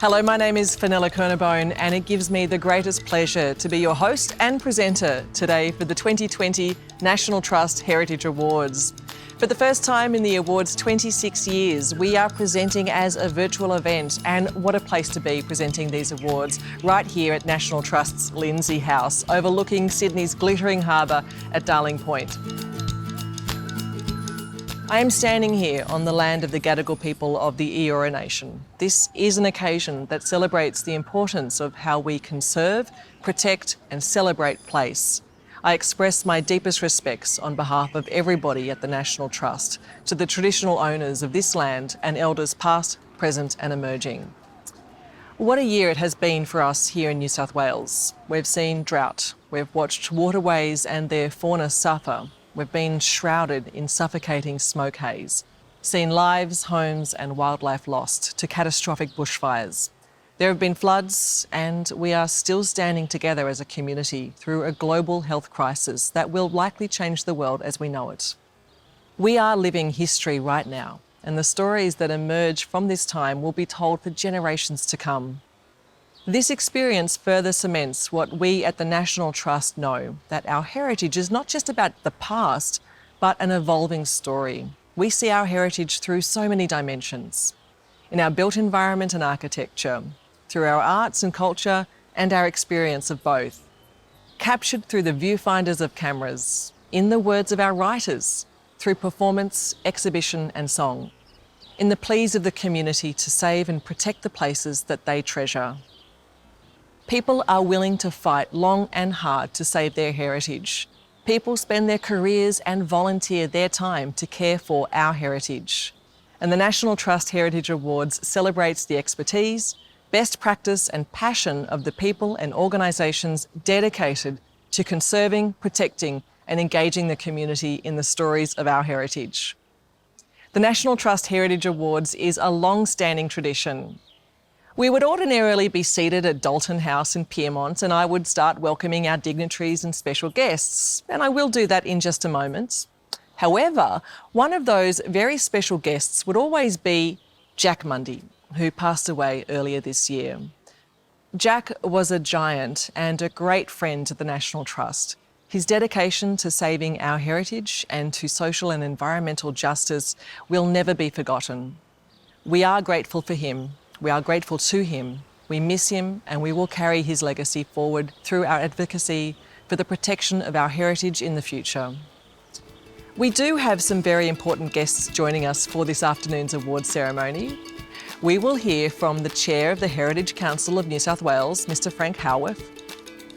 Hello, my name is Fenella Kernebone and it gives me the greatest pleasure to be your host and presenter today for the 2020 National Trust Heritage Awards. For the first time in the awards' 26 years, we are presenting as a virtual event, and what a place to be presenting these awards right here at National Trust's Lindsay House, overlooking Sydney's glittering harbour at Darling Point. I am standing here on the land of the Gadigal people of the Eora Nation. This is an occasion that celebrates the importance of how we conserve, protect and celebrate place. I express my deepest respects on behalf of everybody at the National Trust to the traditional owners of this land and elders past, present and emerging. What a year it has been for us here in New South Wales. We've seen drought, we've watched waterways and their fauna suffer. We've been shrouded in suffocating smoke haze, seen lives, homes and wildlife lost to catastrophic bushfires. There have been floods and we are still standing together as a community through a global health crisis that will likely change the world as we know it. We are living history right now, and the stories that emerge from this time will be told for generations to come. This experience further cements what we at the National Trust know, that our heritage is not just about the past, but an evolving story. We see our heritage through so many dimensions. In our built environment and architecture, through our arts and culture, and our experience of both. Captured through the viewfinders of cameras, in the words of our writers, through performance, exhibition and song. In the pleas of the community to save and protect the places that they treasure. People are willing to fight long and hard to save their heritage. People spend their careers and volunteer their time to care for our heritage. And the National Trust Heritage Awards celebrates the expertise, best practice and passion of the people and organisations dedicated to conserving, protecting and engaging the community in the stories of our heritage. The National Trust Heritage Awards is a long-standing tradition. We would ordinarily be seated at Dalton House in Pyrmont and I would start welcoming our dignitaries and special guests, and I will do that in just a moment. However, one of those very special guests would always be Jack Mundy, who passed away earlier this year. Jack was a giant and a great friend to the National Trust. His dedication to saving our heritage and to social and environmental justice will never be forgotten. We are grateful for him. We are grateful to him, we miss him and we will carry his legacy forward through our advocacy for the protection of our heritage in the future. We do have some very important guests joining us for this afternoon's awards ceremony. We will hear from the Chair of the Heritage Council of New South Wales, Mr. Frank Howarth,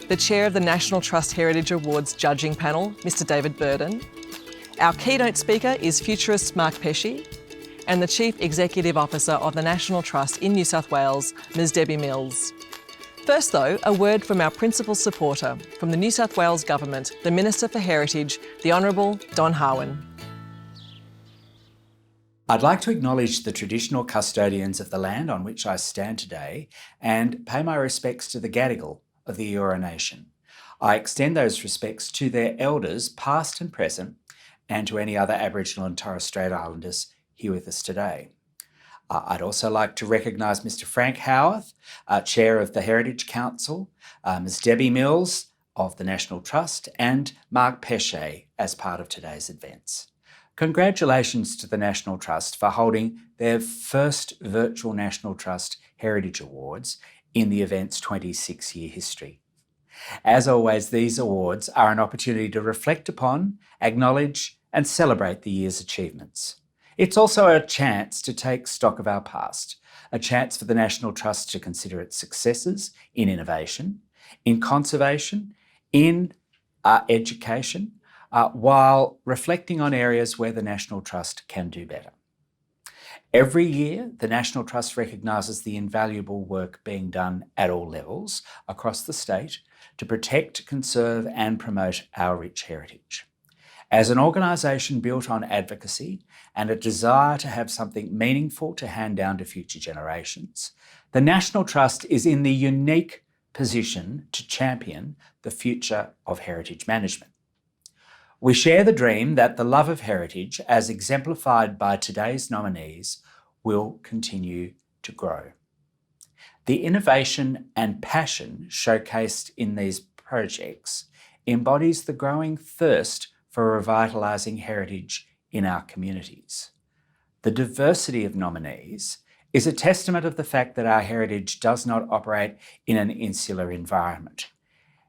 the Chair of the National Trust Heritage Awards Judging Panel, Mr. David BURDON. Our keynote speaker is Futurist Mark Pesce, and the Chief Executive Officer of the National Trust in New South Wales, Ms. Debbie Mills. First though, a word from our principal supporter from the New South Wales Government, the Minister for Heritage, the Honourable Don Harwin. I'd like to acknowledge the traditional custodians of the land on which I stand today and pay my respects to the Gadigal of the Eora Nation. I extend those respects to their elders, past and present, and to any other Aboriginal and Torres Strait Islanders here with us today. I'd also like to recognise Mr. Frank Howarth, Chair of the Heritage Council, Ms. Debbie Mills of the National Trust and Mark Pesce as part of today's events. Congratulations to the National Trust for holding their first virtual National Trust Heritage Awards in the event's 26-year history. As always, these awards are an opportunity to reflect upon, acknowledge and celebrate the year's achievements. It's also a chance to take stock of our past, a chance for the National Trust to consider its successes in innovation, in conservation, in education, while reflecting on areas where the National Trust can do better. Every year, the National Trust recognises the invaluable work being done at all levels across the state to protect, conserve and promote our rich heritage. As an organisation built on advocacy and a desire to have something meaningful to hand down to future generations, the National Trust is in the unique position to champion the future of heritage management. We share the dream that the love of heritage, as exemplified by today's nominees, will continue to grow. The innovation and passion showcased in these projects embodies the growing thirst for revitalising heritage in our communities. The diversity of nominees is a testament of the fact that our heritage does not operate in an insular environment.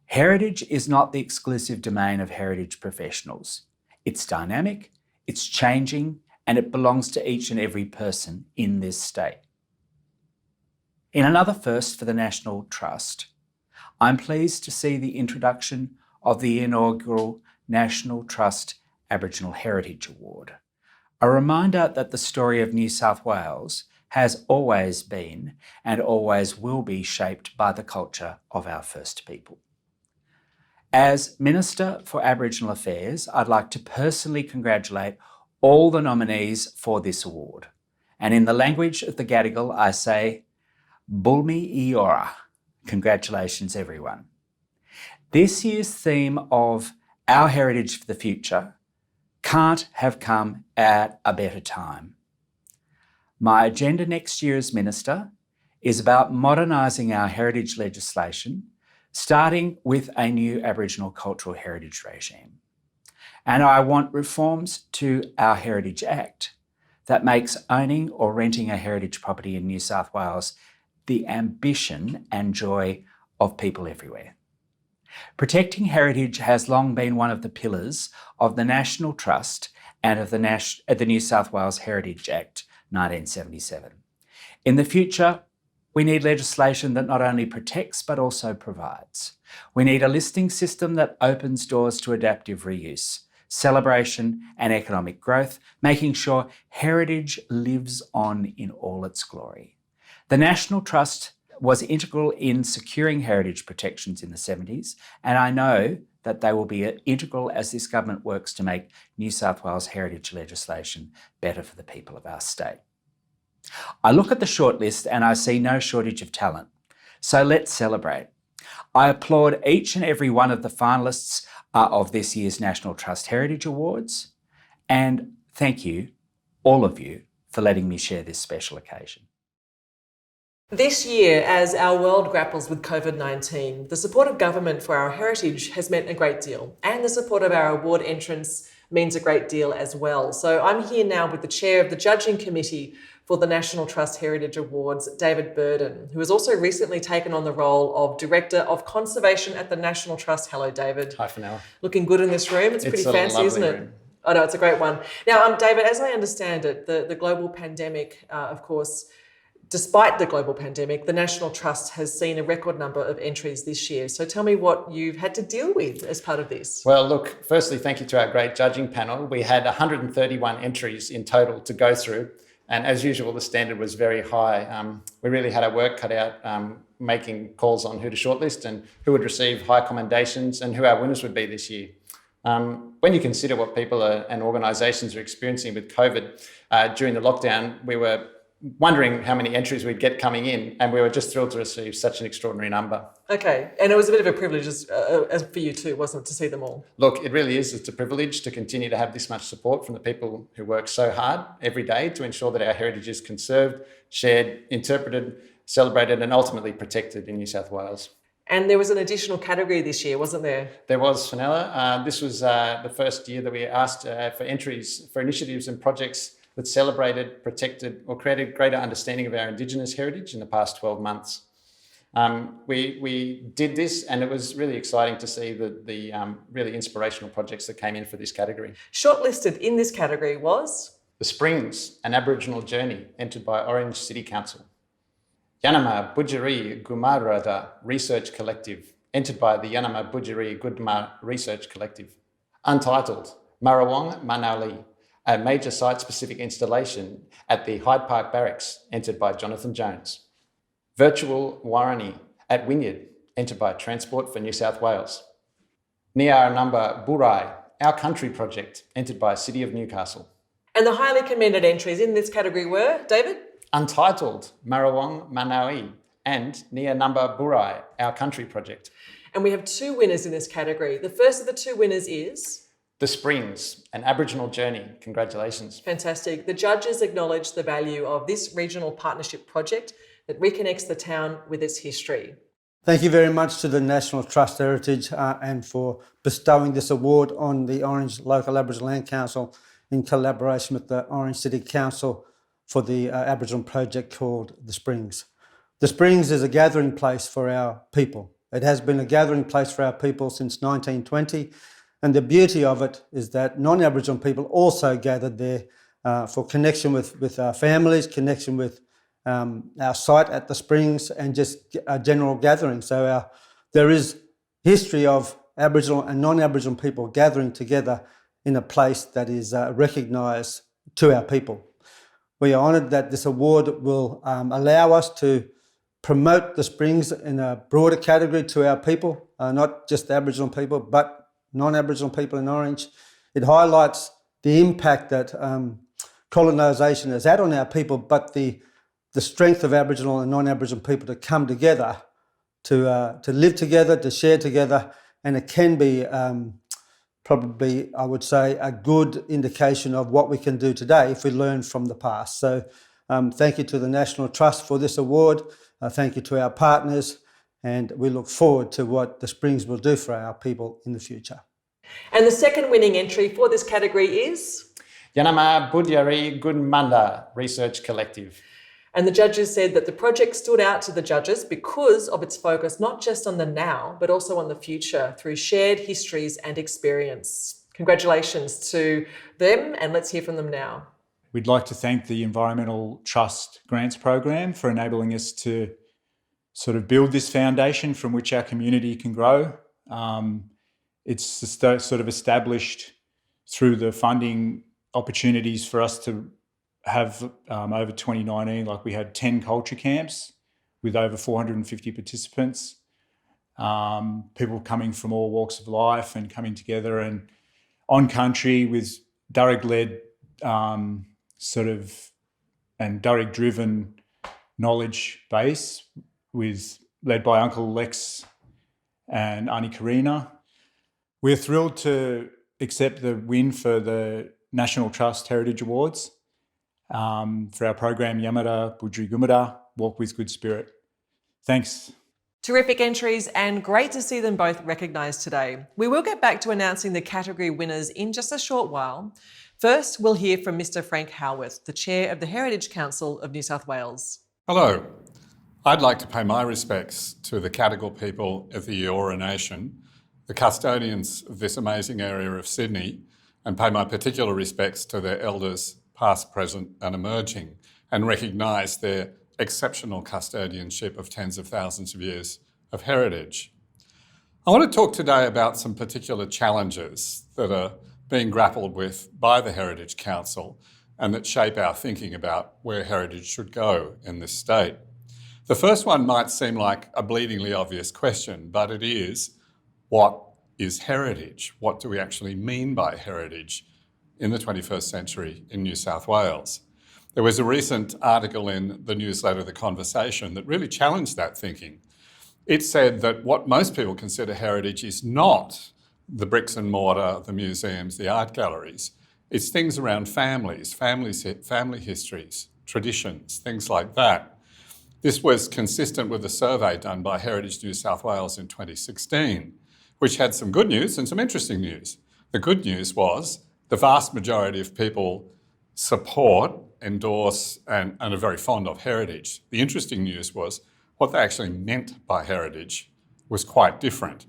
Heritage is not the exclusive domain of heritage professionals. It's dynamic, it's changing, and it belongs to each and every person in this state. In another first for the National Trust, I'm pleased to see the introduction of the inaugural National Trust Aboriginal Heritage Award, a reminder that the story of New South Wales has always been and always will be shaped by the culture of our First People. As Minister for Aboriginal Affairs, I'd like to personally congratulate all the nominees for this award. And in the language of the Gadigal, I say, Bulmi Iora. Congratulations, everyone. This year's theme of Our Heritage for the Future can't have come at a better time. My agenda next year as Minister is about modernising our heritage legislation, starting with a new Aboriginal cultural heritage regime. And I want reforms to our Heritage Act that makes owning or renting a heritage property in New South Wales the ambition and joy of people everywhere. Protecting heritage has long been one of the pillars of the National Trust and of the New South Wales Heritage Act 1977. In the future, we need legislation that not only protects but also provides. We need a listing system that opens doors to adaptive reuse, celebration and economic growth, making sure heritage lives on in all its glory. The National Trust was integral in securing heritage protections in the 70s, and I know that they will be integral as this government works to make New South Wales heritage legislation better for the people of our state. I look at the shortlist and I see no shortage of talent, so let's celebrate. I applaud each and every one of the finalists of this year's National Trust Heritage Awards, and thank you, all of you, for letting me share this special occasion. This year, as our world grapples with COVID-19, the support of government for our heritage has meant a great deal, and the support of our award entrants means a great deal as well. So I'm here now with the chair of the judging committee for the National Trust Heritage Awards, David BURDON, who has also recently taken on the role of Director of Conservation at the National Trust. Hello, David. Hi, Fenella. Looking good in this room. It's pretty fancy, isn't it? Room. Oh no, it's a great one. Now, David, as I understand it, the global pandemic, of course, despite the global pandemic, the National Trust has seen a record number of entries this year. So tell me what you've had to deal with as part of this. Well, look, firstly, thank you to our great judging panel. We had 131 entries in total to go through. And as usual, the standard was very high. We really had our work cut out making calls on who to shortlist and who would receive high commendations and who our winners would be this year. When you consider what people and organisations are experiencing with COVID during the lockdown, we were wondering how many entries we'd get coming in, and we were just thrilled to receive such an extraordinary number. Okay, and it was a bit of a privilege as for you too, wasn't it, to see them all? Look, it really is. It's a privilege to continue to have this much support from the people who work so hard every day to ensure that our heritage is conserved, shared, interpreted, celebrated and ultimately protected in New South Wales. And there was an additional category this year, wasn't there? There was, Fenella. This was the first year that we asked for entries for initiatives and projects that celebrated, protected or created greater understanding of our Indigenous heritage in the past 12 months. We did this and it was really exciting to see the really inspirational projects that came in for this category. Shortlisted in this category was? The Springs, an Aboriginal Journey, entered by Orange City Council. Yanama Budyari Gumada Research Collective, entered by the Yanama Budyari Gudma Research Collective. Untitled, Marawong Manali, a major site-specific installation at the Hyde Park Barracks, entered by Jonathan Jones. Virtual Warani at Wynyard, entered by Transport for New South Wales. Niar Number Burai, Our Country Project, entered by City of Newcastle. And the highly commended entries in this category were, David? Untitled, Marawong Manawi, and Niar Number Burai, Our Country Project. And we have two winners in this category. The first of the two winners is? The Springs, an Aboriginal Journey. Congratulations. Fantastic. The judges acknowledged the value of this regional partnership project that reconnects the town with its history. Thank you very much to the National Trust Heritage and for bestowing this award on the Orange Local Aboriginal Land Council in collaboration with the Orange City Council for the Aboriginal project called The Springs. The Springs is a gathering place for our people. It has been a gathering place for our people since 1920, and the beauty of it is that non-Aboriginal people also gathered there for connection with our families, connection with our site at the Springs, and just a general gathering. So there is history of Aboriginal and non-Aboriginal people gathering together in a place that is recognised to our people. We are honoured that this award will allow us to promote the Springs in a broader category to our people, not just Aboriginal people, but non-Aboriginal people in Orange. It highlights the impact that colonisation has had on our people, but the strength of Aboriginal and non-Aboriginal people to come together, to live together, to share together, and it can be probably, I would say, a good indication of what we can do today if we learn from the past. So thank you to the National Trust for this award. Thank you to our partners, and we look forward to what the Springs will do for our people in the future. And the second winning entry for this category is? Yanama Budyari Gumada Research Collective. And the judges said that the project stood out to the judges because of its focus not just on the now, but also on the future through shared histories and experience. Congratulations to them, and let's hear from them now. We'd like to thank the Environmental Trust Grants Program for enabling us to sort of build this foundation from which our community can grow. It's sort of established through the funding opportunities for us to have over 2019, like we had 10 culture camps with over 450 participants, people coming from all walks of life and coming together and on country with Darug-led and Darug-driven knowledge base led by Uncle Lex and Auntie Karina. We're thrilled to accept the win for the National Trust Heritage Awards for our program Yamada Budri Gumada, Walk with Good Spirit. Thanks. Terrific entries and great to see them both recognised today. We will get back to announcing the category winners in just a short while. First, we'll hear from Mr. Frank Howarth, the Chair of the Heritage Council of New South Wales. Hello. I'd like to pay my respects to the Gadigal people of the Eora Nation, the custodians of this amazing area of Sydney, and pay my particular respects to their elders, past, present and emerging, and recognise their exceptional custodianship of tens of thousands of years of heritage. I want to talk today about some particular challenges that are being grappled with by the Heritage Council and that shape our thinking about where heritage should go in this state. The first one might seem like a bleedingly obvious question, but it is, what is heritage? What do we actually mean by heritage in the 21st century in New South Wales? There was a recent article in the newsletter The Conversation that really challenged that thinking. It said that what most people consider heritage is not the bricks and mortar, the museums, the art galleries. It's things around families, family histories, traditions, things like that. This was consistent with a survey done by Heritage New South Wales in 2016, which had some good news and some interesting news. The good news was the vast majority of people support, endorse, and are very fond of heritage. The interesting news was what they actually meant by heritage was quite different.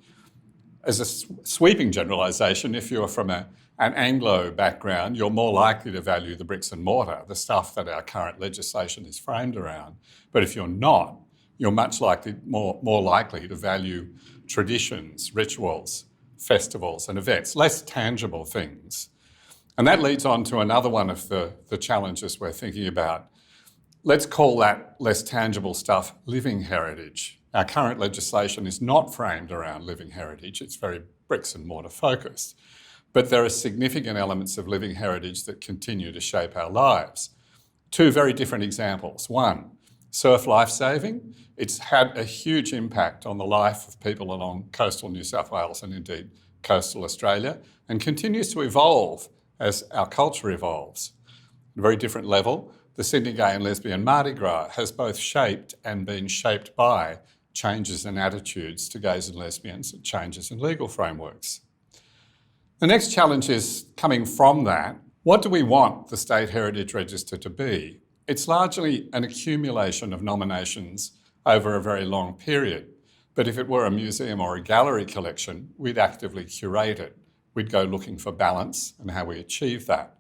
As a sweeping generalisation, if you're from an Anglo background, you're more likely to value the bricks and mortar, the stuff that our current legislation is framed around. But if you're not, you're much more likely to value traditions, rituals, festivals and events, less tangible things. And that leads on to another one of the challenges we're thinking about. Let's call that less tangible stuff living heritage. Our current legislation is not framed around living heritage, it's very bricks and mortar focused. But there are significant elements of living heritage that continue to shape our lives. Two very different examples. One, surf lifesaving. It's had a huge impact on the life of people along coastal New South Wales and indeed coastal Australia, and continues to evolve as our culture evolves. At a very different level, the Sydney Gay and Lesbian Mardi Gras has both shaped and been shaped by changes in attitudes to gays and lesbians and changes in legal frameworks. The next challenge is coming from that. What do we want the State Heritage Register to be? It's largely an accumulation of nominations over a very long period. But if it were a museum or a gallery collection, we'd actively curate it. We'd go looking for balance and how we achieve that.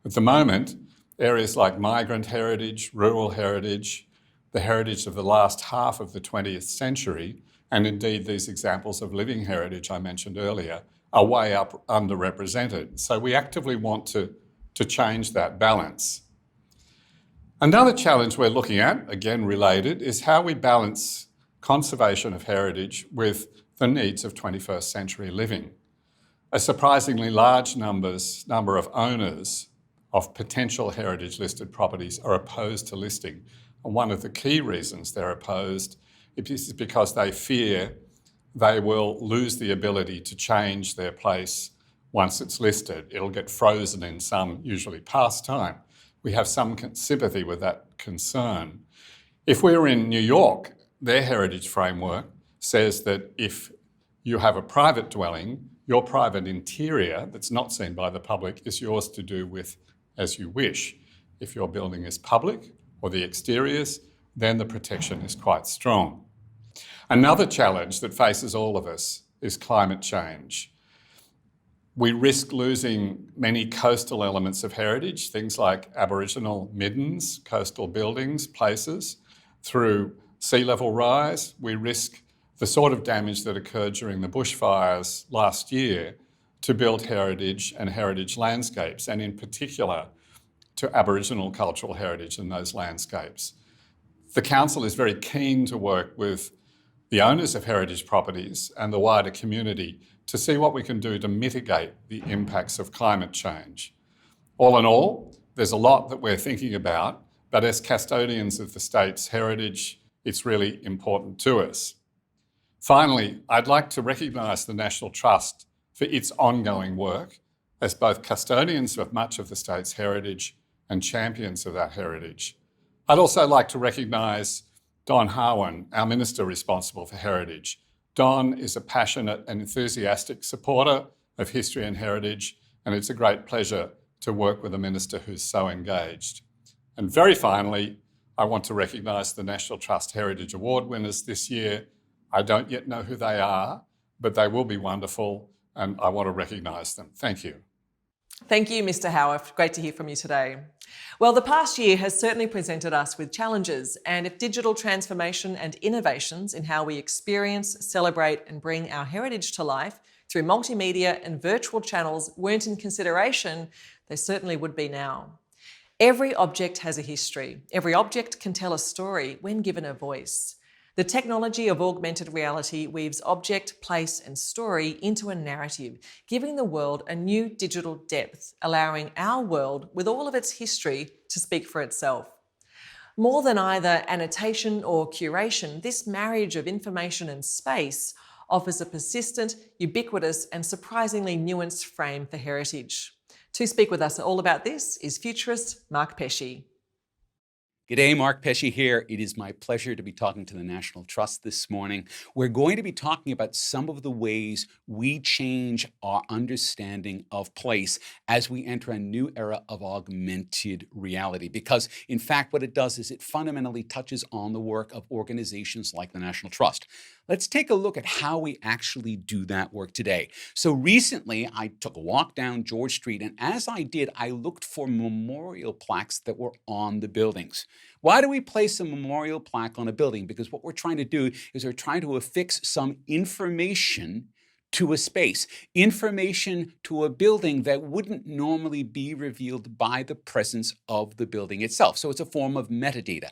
At the moment, areas like migrant heritage, rural heritage, the heritage of the last half of the 20th century, and indeed these examples of living heritage I mentioned earlier, are way up underrepresented. So we actively want to change that balance. Another challenge we're looking at, again related, is how we balance conservation of heritage with the needs of 21st century living. A surprisingly large number of owners of potential heritage listed properties are opposed to listing. And one of the key reasons they're opposed is because they fear they will lose the ability to change their place once it's listed. It'll get frozen in some, usually past time. We have some sympathy with that concern. If we were in New York, their heritage framework says that if you have a private dwelling, your private interior that's not seen by the public is yours to do with as you wish. If your building is public or the exteriors, then the protection is quite strong. Another challenge that faces all of us is climate change. We risk losing many coastal elements of heritage, things like Aboriginal middens, coastal buildings, places. Through sea level rise, we risk the sort of damage that occurred during the bushfires last year to build heritage and heritage landscapes, and in particular to Aboriginal cultural heritage in those landscapes. The Council is very keen to work with the owners of heritage properties and the wider community to see what we can do to mitigate the impacts of climate change. All in all, there's a lot that we're thinking about, but as custodians of the state's heritage, it's really important to us. Finally, I'd like to recognise the National Trust for its ongoing work as both custodians of much of the state's heritage and champions of that heritage. I'd also like to recognise Don Harwin, our Minister responsible for heritage. Don is a passionate and enthusiastic supporter of history and heritage, and it's a great pleasure to work with a Minister who's so engaged. And very finally, I want to recognise the National Trust Heritage Award winners this year. I don't yet know who they are, but they will be wonderful, and I want to recognise them. Thank you. Thank you, Mr. Howarth. Great to hear from you today. Well, the past year has certainly presented us with challenges, and if digital transformation and innovations in how we experience, celebrate and bring our heritage to life through multimedia and virtual channels weren't in consideration, they certainly would be now. Every object has a history. Every object can tell a story when given a voice. The technology of augmented reality weaves object, place and story into a narrative, giving the world a new digital depth, allowing our world, with all of its history, to speak for itself. More than either annotation or curation, this marriage of information and space offers a persistent, ubiquitous and surprisingly nuanced frame for heritage. To speak with us all about this is Futurist Mark Pesce. G'day, Mark Pesce here. It is my pleasure to be talking to the National Trust this morning. We're going to be talking about some of the ways we change our understanding of place as we enter a new era of augmented reality. Because, in fact, what it does is it fundamentally touches on the work of organizations like the National Trust. Let's take a look at how we actually do that work today. So recently, I took a walk down George Street, and as I did, I looked for memorial plaques that were on the buildings. Why do we place a memorial plaque on a building? Because what we're trying to do is we're trying to affix some information to a space, information to a building that wouldn't normally be revealed by the presence of the building itself. So it's a form of metadata.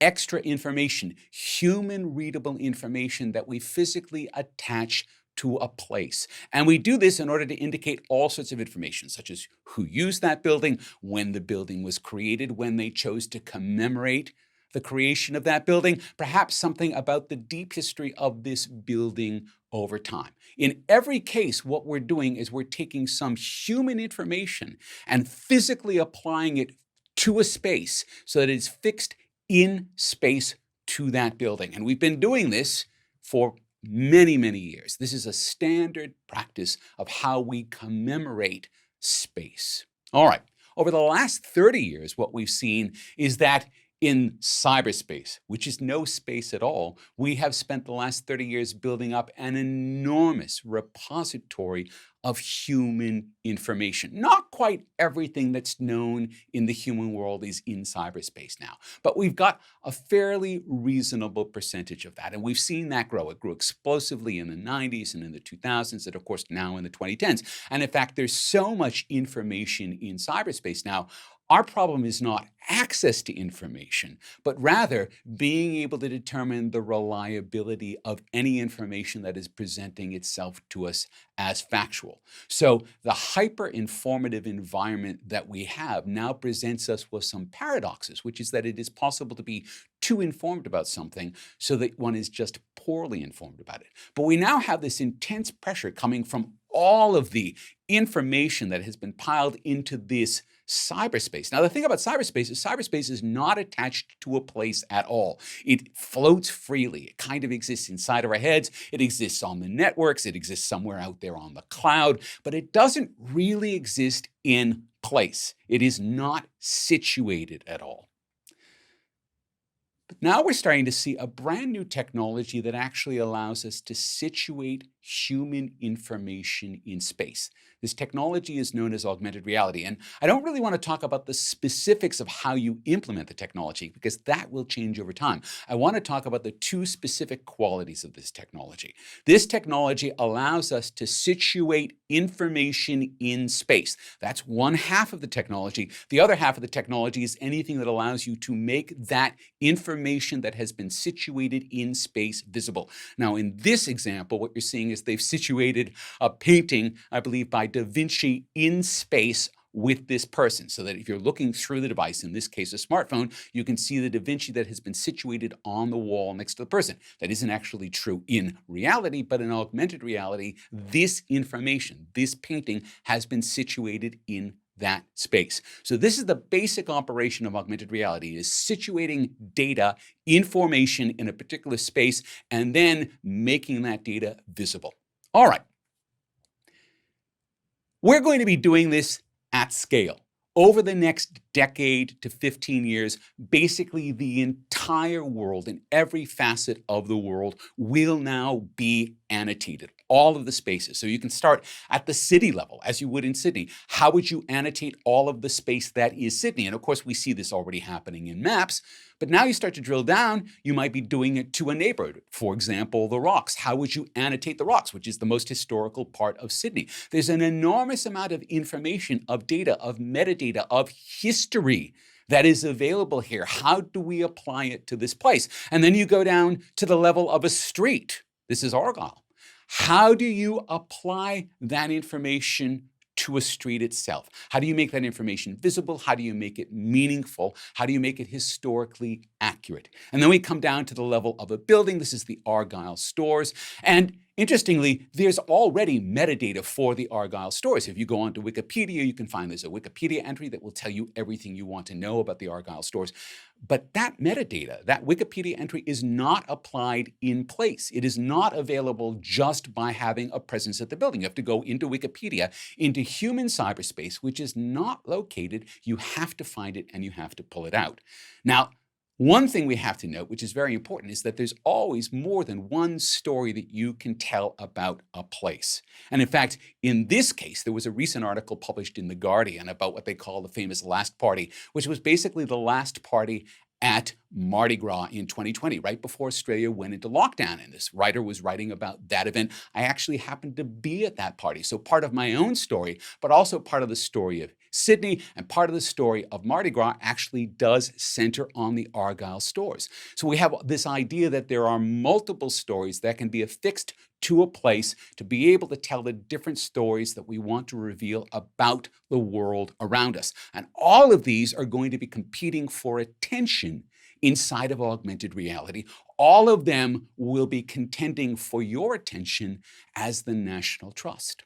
Extra information, human readable information that we physically attach to a place. And we do this in order to indicate all sorts of information, such as who used that building, when the building was created, when they chose to commemorate the creation of that building, perhaps something about the deep history of this building over time. In every case, what we're doing is we're taking some human information and physically applying it to a space so that it's fixed in space to that building. And we've been doing this for many, many years. This is a standard practice of how we commemorate space. All right, over the last 30 years, what we've seen is that in cyberspace, which is no space at all, we have spent the last 30 years building up an enormous repository of human information. Not quite everything that's known in the human world is in cyberspace now, but we've got a fairly reasonable percentage of that, and we've seen that grow. It grew explosively in the 90s and in the 2000s, and of course now in the 2010s. And in fact, there's so much information in cyberspace now. Our problem is not access to information, but rather being able to determine the reliability of any information that is presenting itself to us as factual. So the hyper-informative environment that we have now presents us with some paradoxes, which is that it is possible to be too informed about something so that one is just poorly informed about it. But we now have this intense pressure coming from all of the information that has been piled into this cyberspace. Now, the thing about cyberspace is not attached to a place at all. It floats freely. It kind of exists inside of our heads. It exists on the networks. It exists somewhere out there on the cloud, but it doesn't really exist in place. It is not situated at all. But now we're starting to see a brand new technology that actually allows us to situate human information in space. This technology is known as augmented reality. And I don't really want to talk about the specifics of how you implement the technology, because that will change over time. I want to talk about the two specific qualities of this technology. This technology allows us to situate information in space. That's one half of the technology. The other half of the technology is anything that allows you to make that information that has been situated in space visible. Now, in this example, what you're seeing is they've situated a painting, I believe, by Da Vinci in space with this person, so that if you're looking through the device, in this case a smartphone, you can see the Da Vinci that has been situated on the wall next to the person. That isn't actually true in reality, but in augmented reality, this information, this painting, has been situated in that space. So this is the basic operation of augmented reality, is situating data, information in a particular space, and then making that data visible. All right. We're going to be doing this at scale. Over the next decade to 15 years, basically the entire world and every facet of the world will now be annotated, all of the spaces. So you can start at the city level, as you would in Sydney. How would you annotate all of the space that is Sydney? And of course, we see this already happening in maps. But now you start to drill down, you might be doing it to a neighborhood. For example, the Rocks. How would you annotate the Rocks, which is the most historical part of Sydney? There's an enormous amount of information, of data, of metadata, of history that is available here. How do we apply it to this place? And then you go down to the level of a street. This is Argyll. How do you apply that information to a street itself? How do you make that information visible? How do you make it meaningful? How do you make it historically accurate? And then we come down to the level of a building. This is the Argyll stores. And interestingly, there's already metadata for the Argyll stores. If you go onto Wikipedia, you can find there's a Wikipedia entry that will tell you everything you want to know about the Argyll stores. But that metadata, that Wikipedia entry, is not applied in place. It is not available just by having a presence at the building. You have to go into Wikipedia, into human cyberspace, which is not located. You have to find it and you have to pull it out. Now, one thing we have to note, which is very important, is that there's always more than one story that you can tell about a place. And in fact, in this case, there was a recent article published in The Guardian about what they call the famous last party, which was basically the last party at Mardi Gras in 2020, right before Australia went into lockdown. And this writer was writing about that event. I actually happened to be at that party. So part of my own story, but also part of the story of Sydney and part of the story of Mardi Gras actually does center on the Argyll stores. So we have this idea that there are multiple stories that can be affixed to a place to be able to tell the different stories that we want to reveal about the world around us. And all of these are going to be competing for attention inside of augmented reality. All of them will be contending for your attention as the National Trust.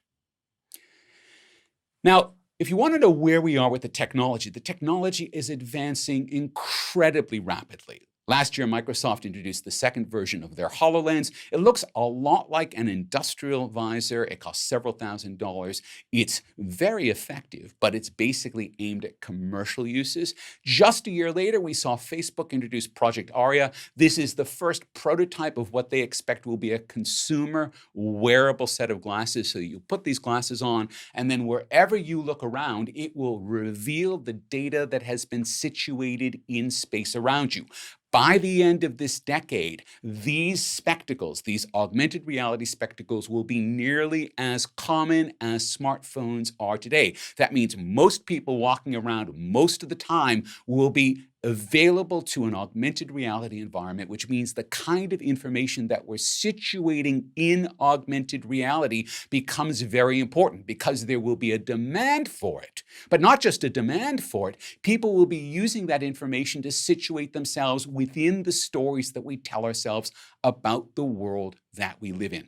Now, If you want to know where we are with the technology is advancing incredibly rapidly. Last year, Microsoft introduced the second version of their HoloLens. It looks a lot like an industrial visor. It costs several $1,000s. It's very effective, but it's basically aimed at commercial uses. Just a year later, we saw Facebook introduce Project Aria. This is the first prototype of what they expect will be a consumer wearable set of glasses. So you put these glasses on, and then wherever you look around, it will reveal the data that has been situated in space around you. By the end of this decade, these spectacles, these augmented reality spectacles, will be nearly as common as smartphones are today. That means most people walking around most of the time will be available to an augmented reality environment, which means the kind of information that we're situating in augmented reality becomes very important because there will be a demand for it. But not just a demand for it, people will be using that information to situate themselves within the stories that we tell ourselves about the world that we live in.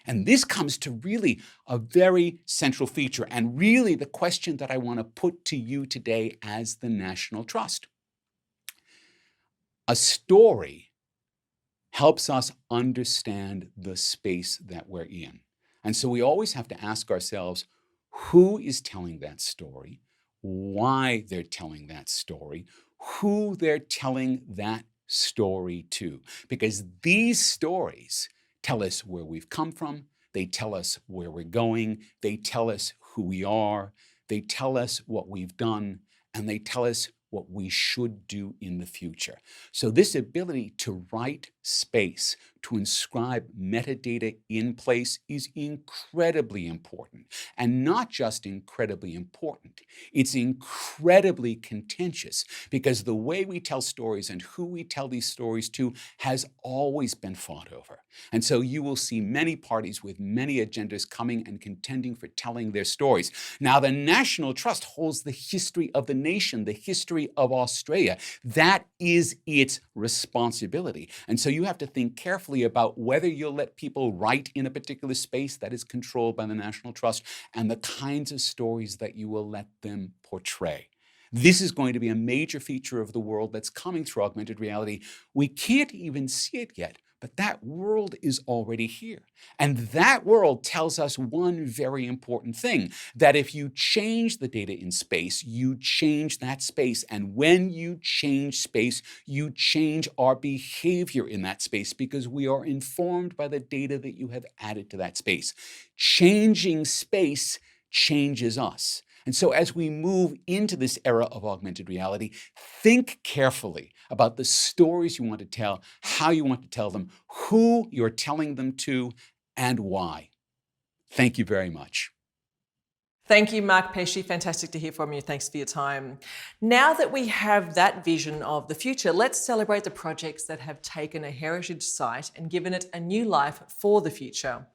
And this comes to really a very central feature, and really the question that I want to put to you today as the National Trust. A story helps us understand the space that we're in. And so we always have to ask ourselves, who is telling that story, why they're telling that story, who they're telling that story to. Because these stories tell us where we've come from, they tell us where we're going, they tell us who we are, they tell us what we've done, and they tell us what we should do in the future. So this ability to write space, to inscribe metadata in place is incredibly important. And not just incredibly important, it's incredibly contentious because the way we tell stories and who we tell these stories to has always been fought over. And so you will see many parties with many agendas coming and contending for telling their stories. Now, the National Trust holds the history of the nation, the history of Australia. That is its responsibility. And so you have to think carefully about whether you'll let people write in a particular space that is controlled by the National Trust and the kinds of stories that you will let them portray. This is going to be a major feature of the world that's coming through augmented reality. We can't even see it yet, but that world is already here. And that world tells us one very important thing, that if you change the data in space, you change that space. And when you change space, you change our behavior in that space because we are informed by the data that you have added to that space. Changing space changes us. And so as we move into this era of augmented reality, think carefully about the stories you want to tell, how you want to tell them, who you're telling them to, and why. Thank you very much. Thank you, Mark Pesce. Fantastic to hear from you. Thanks for your time. Now that we have that vision of the future, let's celebrate the projects that have taken a heritage site and given it a new life for the future.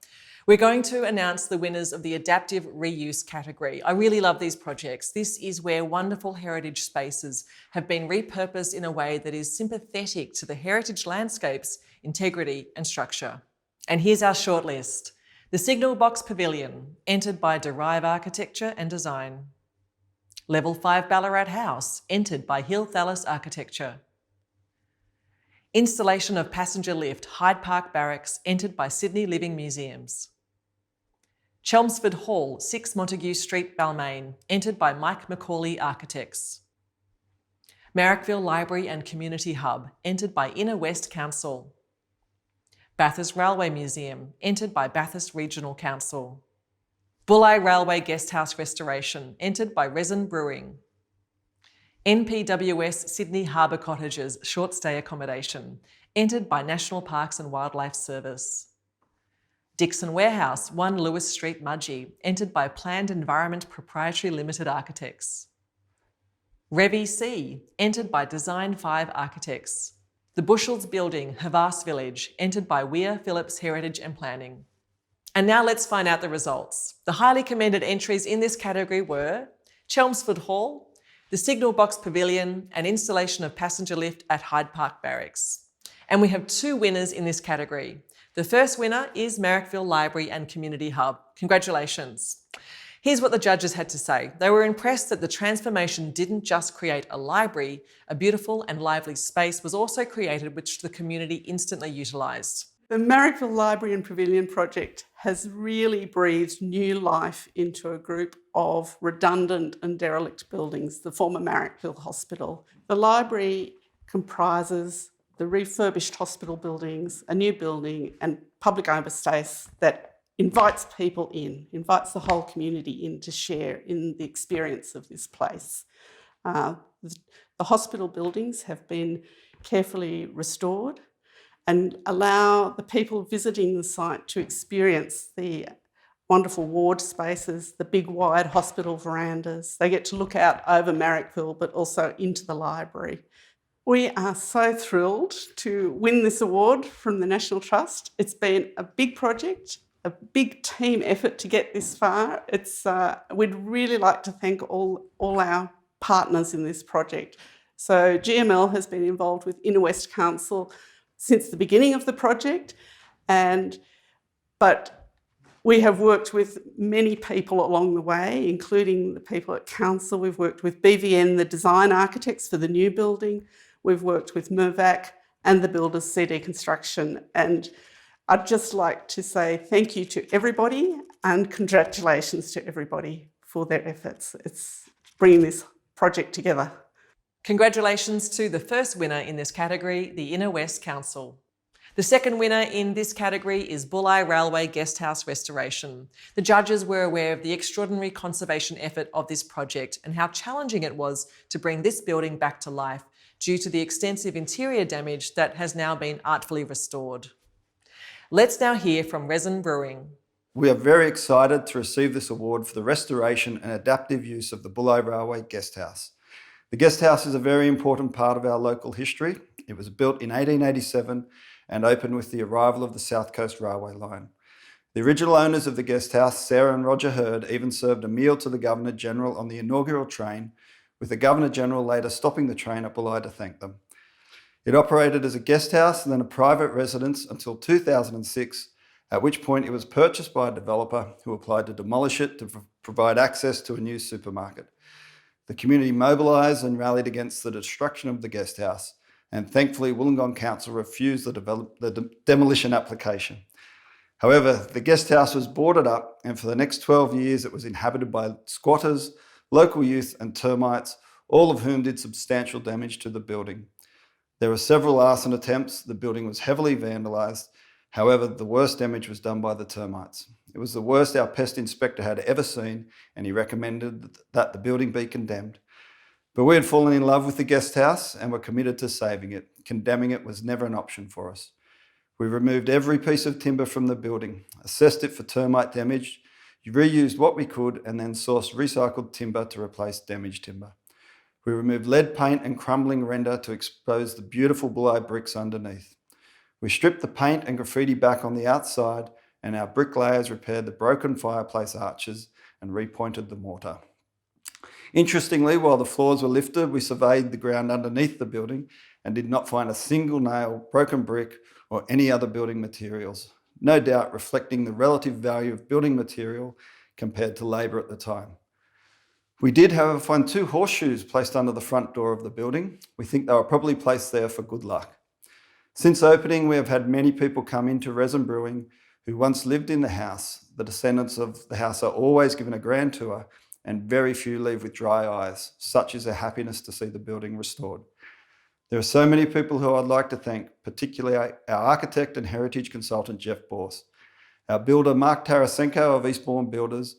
We're going to announce the winners of the adaptive reuse category. I really love these projects. This is where wonderful heritage spaces have been repurposed in a way that is sympathetic to the heritage landscape's integrity and structure. And here's our shortlist. The Signal Box Pavilion, entered by Derive Architecture and Design. Level 5 Ballarat House, entered by Hill Thallis Architecture. Installation of passenger lift, Hyde Park Barracks, entered by Sydney Living Museums. Chelmsford Hall, 6 Montague Street, Balmain, entered by Mike Macaulay Architects. Marrickville Library and Community Hub, entered by Inner West Council. Bathurst Railway Museum, entered by Bathurst Regional Council. Bulli Railway Guesthouse Restoration, entered by Resin Brewing. NPWS Sydney Harbour Cottages Short Stay Accommodation, entered by National Parks and Wildlife Service. Dixon Warehouse, 1 Lewis Street, Mudgee, entered by Planned Environment Proprietary Limited Architects. Revi C, entered by Design 5 Architects. The Bushels Building, Havas Village, entered by Weir Phillips Heritage and Planning. And now let's find out the results. The highly commended entries in this category were Chelmsford Hall, the Signal Box Pavilion, and installation of passenger lift at Hyde Park Barracks. And we have 2 winners in this category. The first winner is Marrickville Library and Community Hub. Congratulations. Here's what the judges had to say. They were impressed that the transformation didn't just create a library, a beautiful and lively space was also created which the community instantly utilised. The Marrickville Library and Pavilion project has really breathed new life into a group of redundant and derelict buildings, the former Marrickville Hospital. The library comprises the refurbished hospital buildings, a new building and public open space that invites people in, invites the whole community in to share in the experience of this place. The hospital buildings have been carefully restored and allow the people visiting the site to experience the wonderful ward spaces, the big wide hospital verandas. They get to look out over Marrickville but also into the library. We are so thrilled to win this award from the National Trust. It's been a big project, a big team effort to get this far. We'd really like to thank all our partners in this project. So GML has been involved with Inner West Council since the beginning of the project, but we have worked with many people along the way, including the people at Council. We've worked with BVN, the design architects for the new building. We've worked with Mirvac and the builders CD Construction. And I'd just like to say thank you to everybody and congratulations to everybody for their efforts. It's bringing this project together. Congratulations to the first winner in this category, the Inner West Council. The second winner in this category is Budyari Railway Guesthouse Restoration. The judges were aware of the extraordinary conservation effort of this project and how challenging it was to bring this building back to life due to the extensive interior damage that has now been artfully restored. Let's now hear from Resin Brewing. We are very excited to receive this award for the restoration and adaptive use of the Budyari Railway Guesthouse. The guesthouse is a very important part of our local history. It was built in 1887 and opened with the arrival of the South Coast Railway line. The original owners of the guesthouse, Sarah and Roger Hurd, even served a meal to the Governor-General on the inaugural train, with the Governor-General later stopping the train at Budyari to thank them. It operated as a guesthouse and then a private residence until 2006, at which point it was purchased by a developer who applied to demolish it to provide access to a new supermarket. The community mobilised and rallied against the destruction of the guesthouse, and thankfully Wollongong Council refused the demolition application. However, the guesthouse was boarded up, and for the next 12 years it was inhabited by squatters, local youth and termites, all of whom did substantial damage to the building. There were several arson attempts, the building was heavily vandalised. However, the worst damage was done by the termites. It was the worst our pest inspector had ever seen, and he recommended that the building be condemned. But we had fallen in love with the guesthouse and were committed to saving it. Condemning it was never an option for us. We removed every piece of timber from the building, assessed it for termite damage, reused what we could, and then sourced recycled timber to replace damaged timber. We removed lead paint and crumbling render to expose the beautiful Budyari bricks underneath. We stripped the paint and graffiti back on the outside, and our bricklayers repaired the broken fireplace arches and repointed the mortar. Interestingly, while the floors were lifted, we surveyed the ground underneath the building and did not find a single nail, broken brick, or any other building materials, no doubt reflecting the relative value of building material compared to labour at the time. We did, however, find 2 horseshoes placed under the front door of the building. We think they were probably placed there for good luck. Since opening, we have had many people come into Resin Brewing who once lived in the house. The descendants of the house are always given a grand tour, and very few leave with dry eyes. Such is their happiness to see the building restored. There are so many people who I'd like to thank, particularly our architect and heritage consultant, Jeff Borse, our builder, Mark Tarasenko of Eastbourne Builders,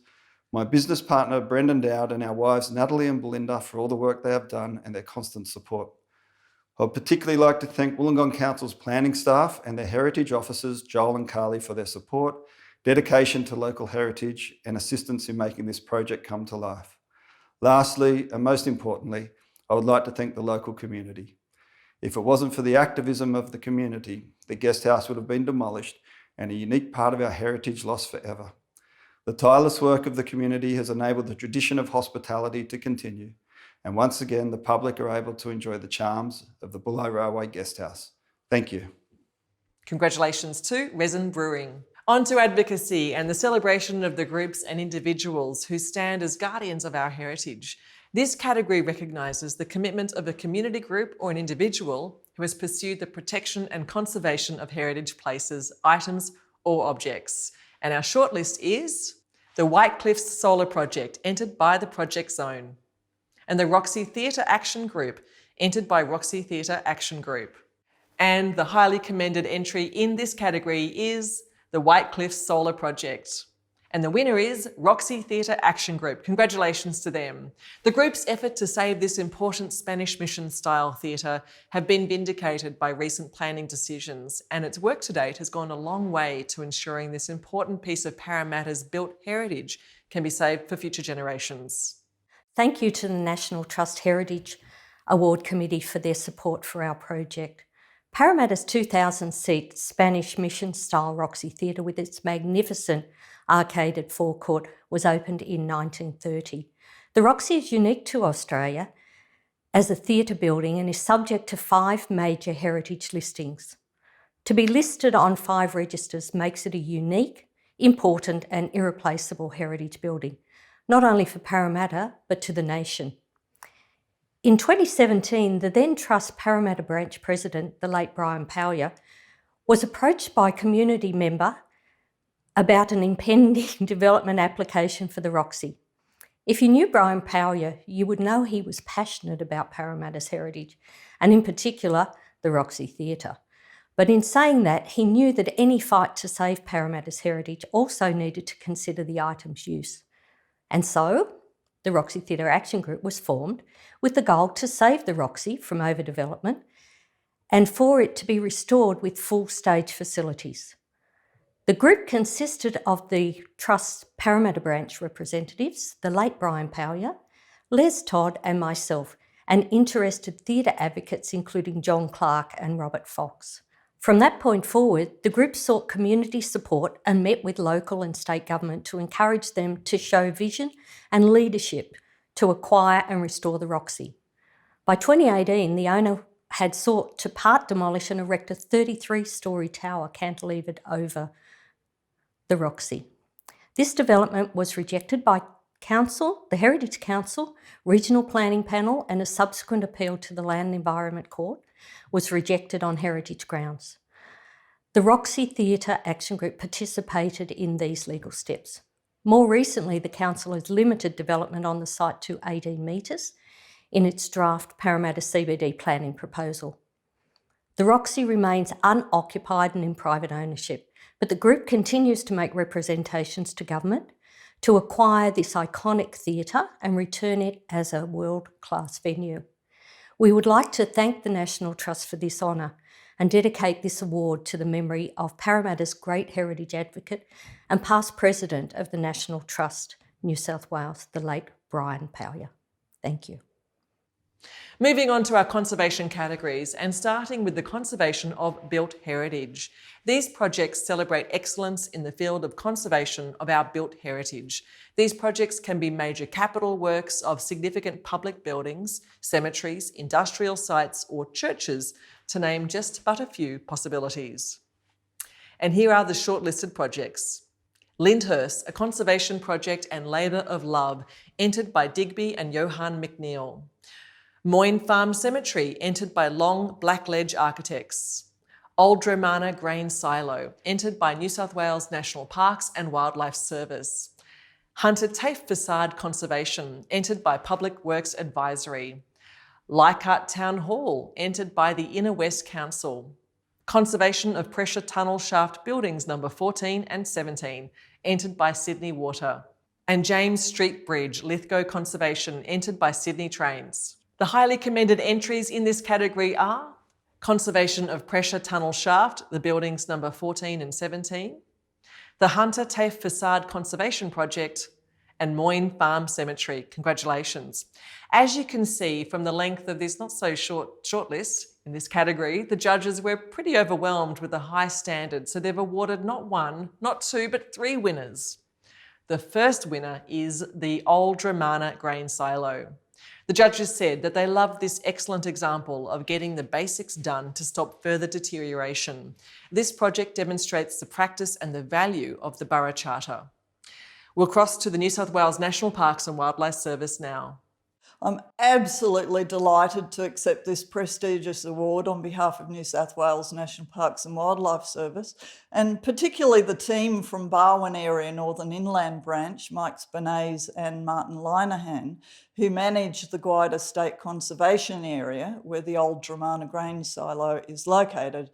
my business partner, Brendan Dowd, and our wives, Natalie and Belinda, for all the work they have done and their constant support. I'd particularly like to thank Wollongong Council's planning staff and their heritage officers, Joel and Carly, for their support, dedication to local heritage, and assistance in making this project come to life. Lastly, and most importantly, I would like to thank the local community. If it wasn't for the activism of the community, the guest house would have been demolished and a unique part of our heritage lost forever. The tireless work of the community has enabled the tradition of hospitality to continue, and once again the public are able to enjoy the charms of the Budyari Railway Guesthouse. Thank you. Congratulations to Resin Brewing. On to advocacy and the celebration of the groups and individuals who stand as guardians of our heritage. This category recognises the commitment of a community group or an individual who has pursued the protection and conservation of heritage places, items or objects. And our shortlist is the White Cliffs Solar Project, entered by the Project Zone, and the Roxy Theatre Action Group, entered by Roxy Theatre Action Group. And the highly commended entry in this category is the White Cliffs Solar Project. And the winner is Roxy Theatre Action Group. Congratulations to them. The group's effort to save this important Spanish mission-style theatre have been vindicated by recent planning decisions, and its work to date has gone a long way to ensuring this important piece of Parramatta's built heritage can be saved for future generations. Thank you to the National Trust Heritage Award Committee for their support for our project. Parramatta's 2,000-seat Spanish mission-style Roxy Theatre with its magnificent arcaded forecourt was opened in 1930. The Roxy is unique to Australia as a theatre building and is subject to 5 major heritage listings. To be listed on 5 registers makes it a unique, important and irreplaceable heritage building, not only for Parramatta but to the nation. In 2017, the then Trust Parramatta branch president, the late Brian Powyer, was approached by a community member about an impending development application for the Roxy. If you knew Brian Powyer, you would know he was passionate about Parramatta's heritage, and in particular, the Roxy Theatre. But in saying that, he knew that any fight to save Parramatta's heritage also needed to consider the item's use. And so, the Roxy Theatre Action Group was formed with the goal to save the Roxy from overdevelopment and for it to be restored with full stage facilities. The group consisted of the Trust's Parramatta branch representatives, the late Brian Powyer, Les Todd and myself, and interested theatre advocates including John Clark and Robert Fox. From that point forward, the group sought community support and met with local and state government to encourage them to show vision and leadership to acquire and restore the Roxy. By 2018, the owner had sought to part demolish and erect a 33-storey tower cantilevered over the Roxy. This development was rejected by Council, the Heritage Council, Regional Planning Panel, and a subsequent appeal to the Land and Environment Court was rejected on heritage grounds. The Roxy Theatre Action Group participated in these legal steps. More recently, the Council has limited development on the site to 18 metres in its draft Parramatta CBD planning proposal. The Roxy remains unoccupied and in private ownership, but the group continues to make representations to government to acquire this iconic theatre and return it as a world-class venue. We would like to thank the National Trust for this honour and dedicate this award to the memory of Parramatta's great heritage advocate and past president of the National Trust, New South Wales, the late Brian Powyer. Thank you. Moving on to our conservation categories and starting with the conservation of built heritage. These projects celebrate excellence in the field of conservation of our built heritage. These projects can be major capital works of significant public buildings, cemeteries, industrial sites or churches, to name just but a few possibilities. And here are the shortlisted projects. Lyndhurst, a conservation project and labour of love, entered by Digby and Johan McNeil. Moyne Farm Cemetery, entered by Long Blackledge Architects. Old Dromana Grain Silo, entered by New South Wales National Parks and Wildlife Service. Hunter Tafe Facade Conservation, entered by Public Works Advisory. Leichhardt Town Hall, entered by the Inner West Council. Conservation of Pressure Tunnel Shaft Buildings number 14 and 17, entered by Sydney Water. And James Street Bridge, Lithgow Conservation, entered by Sydney Trains. The highly commended entries in this category are Conservation of Pressure Tunnel Shaft, the buildings number 14 and 17, the Hunter Tafe Facade Conservation Project, and Moyne Farm Cemetery. Congratulations. As you can see from the length of this not so short list in this category, the judges were pretty overwhelmed with the high standard, so they've awarded not one, not two, but 3 winners. The first winner is the Old Dramana grain silo. The judges said that they loved this excellent example of getting the basics done to stop further deterioration. This project demonstrates the practice and the value of the Borough Charter. We'll cross to the New South Wales National Parks and Wildlife Service now. I'm absolutely delighted to accept this prestigious award on behalf of New South Wales National Parks and Wildlife Service, and particularly the team from Barwon Area Northern Inland Branch, Mike Spinase and Martin Linehan, who manage the Gumada State Conservation Area, where the Old Dramana grain silo is located,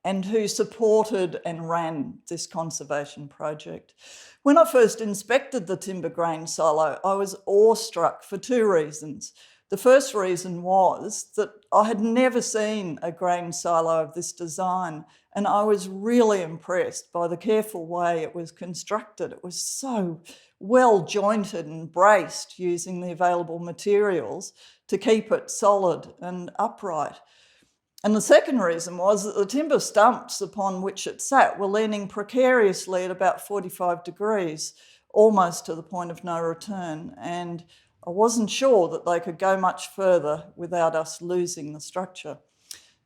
and who supported and ran this conservation project. When I first inspected the timber grain silo, I was awestruck for two reasons. The first reason was that I had never seen a grain silo of this design, and I was really impressed by the careful way it was constructed. It was so well jointed and braced using the available materials to keep it solid and upright. And the second reason was that the timber stumps upon which it sat were leaning precariously at about 45 degrees, almost to the point of no return, and I wasn't sure that they could go much further without us losing the structure.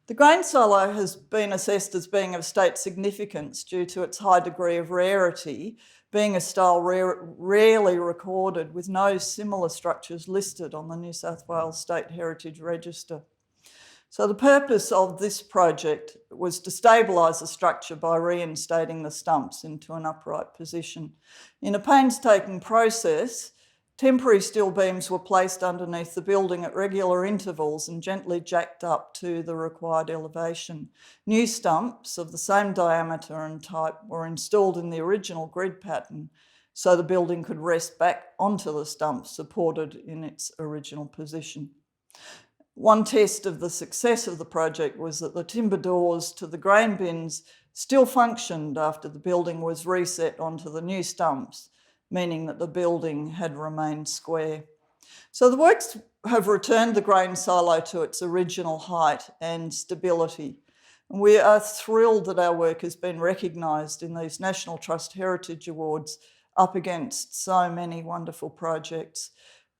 The grain silo has been assessed as being of state significance due to its high degree of rarity, being a style rarely recorded with no similar structures listed on the New South Wales State Heritage Register. So the purpose of this project was to stabilise the structure by reinstating the stumps into an upright position. In a painstaking process, temporary steel beams were placed underneath the building at regular intervals and gently jacked up to the required elevation. New stumps of the same diameter and type were installed in the original grid pattern so the building could rest back onto the stumps supported in its original position. One test of the success of the project was that the timber doors to the grain bins still functioned after the building was reset onto the new stumps, meaning that the building had remained square. So the works have returned the grain silo to its original height and stability. And we are thrilled that our work has been recognised in these National Trust Heritage Awards up against so many wonderful projects.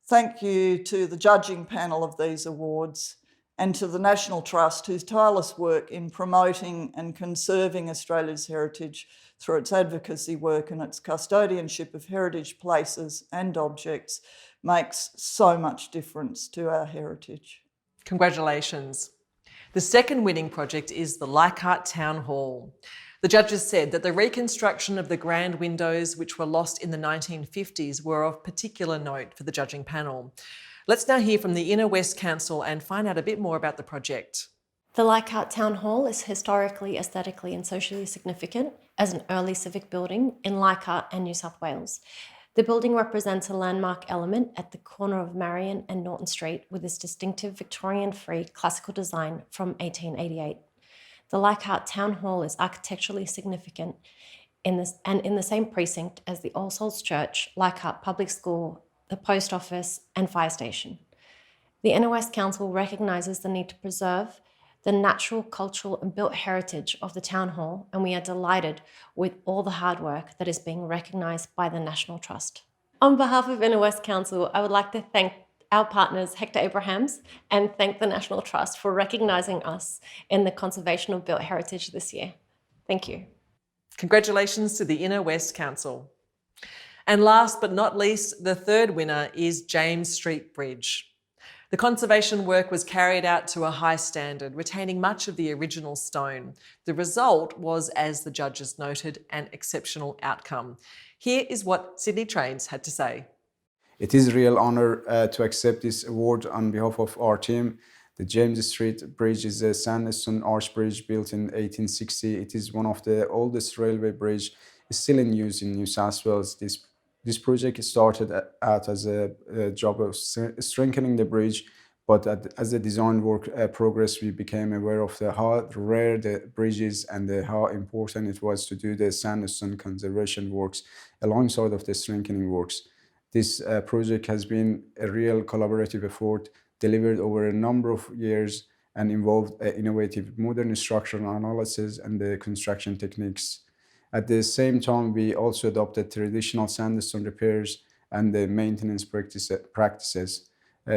Thank you to the judging panel of these awards and to the National Trust, whose tireless work in promoting and conserving Australia's heritage through its advocacy work and its custodianship of heritage places and objects makes so much difference to our heritage. Congratulations. The second winning project is the Leichhardt Town Hall. The judges said that the reconstruction of the grand windows, which were lost in the 1950s, were of particular note for the judging panel. Let's now hear from the Inner West Council and find out a bit more about the project. The Leichhardt Town Hall is historically, aesthetically and socially significant as an early civic building in Leichhardt and New South Wales. The building represents a landmark element at the corner of Marion and Norton Street with its distinctive Victorian-free classical design from 1888. The Leichhardt Town Hall is architecturally significant in the same precinct as the All Souls Church, Leichhardt Public School, the Post Office and Fire Station. The Inner West Council recognises the need to preserve the natural, cultural and built heritage of the Town Hall, and we are delighted with all the hard work that is being recognised by the National Trust. On behalf of Inner West Council, I would like to thank our partners, Hector Abrahams, and thank the National Trust for recognising us in the conservation of built heritage this year. Thank you. Congratulations to the Inner West Council. And last but not least, the third winner is James Street Bridge. The conservation work was carried out to a high standard, retaining much of the original stone. The result was, as the judges noted, an exceptional outcome. Here is what Sydney Trains had to say. It is a real honour to accept this award on behalf of our team. The James Street Bridge is a sandstone arch bridge built in 1860. It is one of the oldest railway bridges still in use in New South Wales. This project started out as a job of strengthening the bridge, but as the design work progressed, we became aware of how rare the bridge is and how important it was to do the sandstone conservation works alongside of the strengthening works. This project has been a real collaborative effort delivered over a number of years and involved innovative modern structural analysis and the construction techniques. At the same time, we also adopted traditional sandstone repairs and the maintenance practices.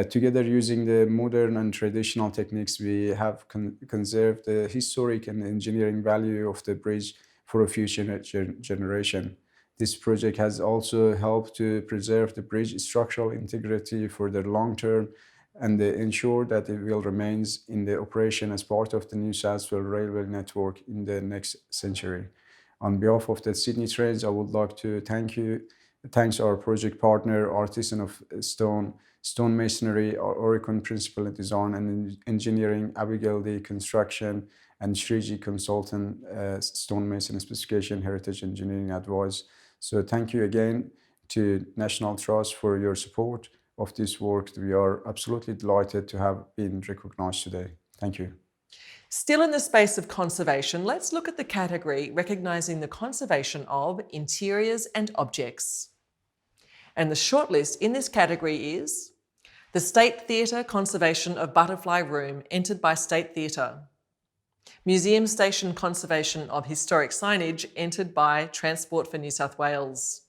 Together, using the modern and traditional techniques, we have conserved the historic and engineering value of the bridge for a future generation. This project has also helped to preserve the bridge structural integrity for the long term and ensure that it will remain in the operation as part of the New South Wales railway network in the next century. On behalf of the Sydney Trains, I would like to thanks our project partner, Artisan of Stone Masonry, Oricon Principal Design and Engineering, Abigail D Construction, and Shriji Consultant, Stonemason Specification, Heritage Engineering Advice. So thank you again to National Trust for your support of this work. We are absolutely delighted to have been recognised today. Thank you. Still in the space of conservation, let's look at the category recognising the conservation of interiors and objects. And the shortlist in this category is the State Theatre Conservation of Butterfly Room, entered by State Theatre. Museum Station Conservation of Historic Signage, entered by Transport for New South Wales.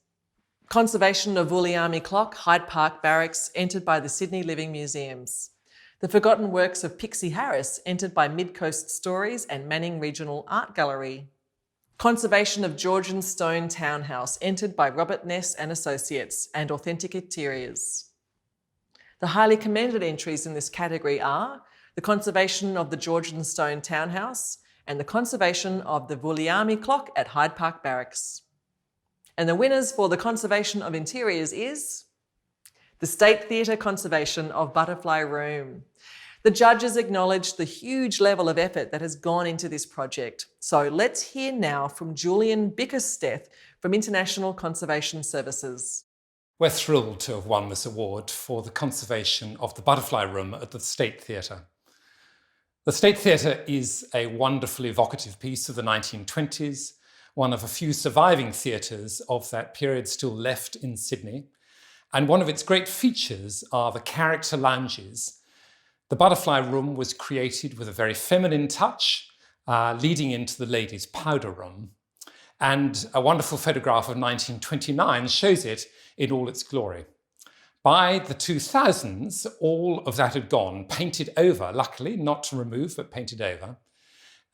Conservation of Budyari Clock, Hyde Park Barracks, entered by the Sydney Living Museums. The Forgotten Works of Pixie Harris, entered by Mid Coast Stories and Manning Regional Art Gallery. Conservation of Georgian Stone Townhouse, entered by Robert Ness and Associates and Authentic Interiors. The highly commended entries in this category are the conservation of the Georgian Stone Townhouse and the conservation of the Budyari Clock at Hyde Park Barracks. And the winners for the conservation of interiors is the State Theatre Conservation of Butterfly Room. The judges acknowledged the huge level of effort that has gone into this project. So let's hear now from Julian BISKERSTETH from International Conservation Services. We're thrilled to have won this award for the conservation of the Butterfly Room at the State Theatre. The State Theatre is a wonderfully evocative piece of the 1920s, one of a few surviving theatres of that period still left in Sydney. And one of its great features are the character lounges. The Butterfly Room was created with a very feminine touch, leading into the ladies' powder room. And a wonderful photograph of 1929 shows it in all its glory. By the 2000s, all of that had gone, painted over, luckily, not to remove, but painted over.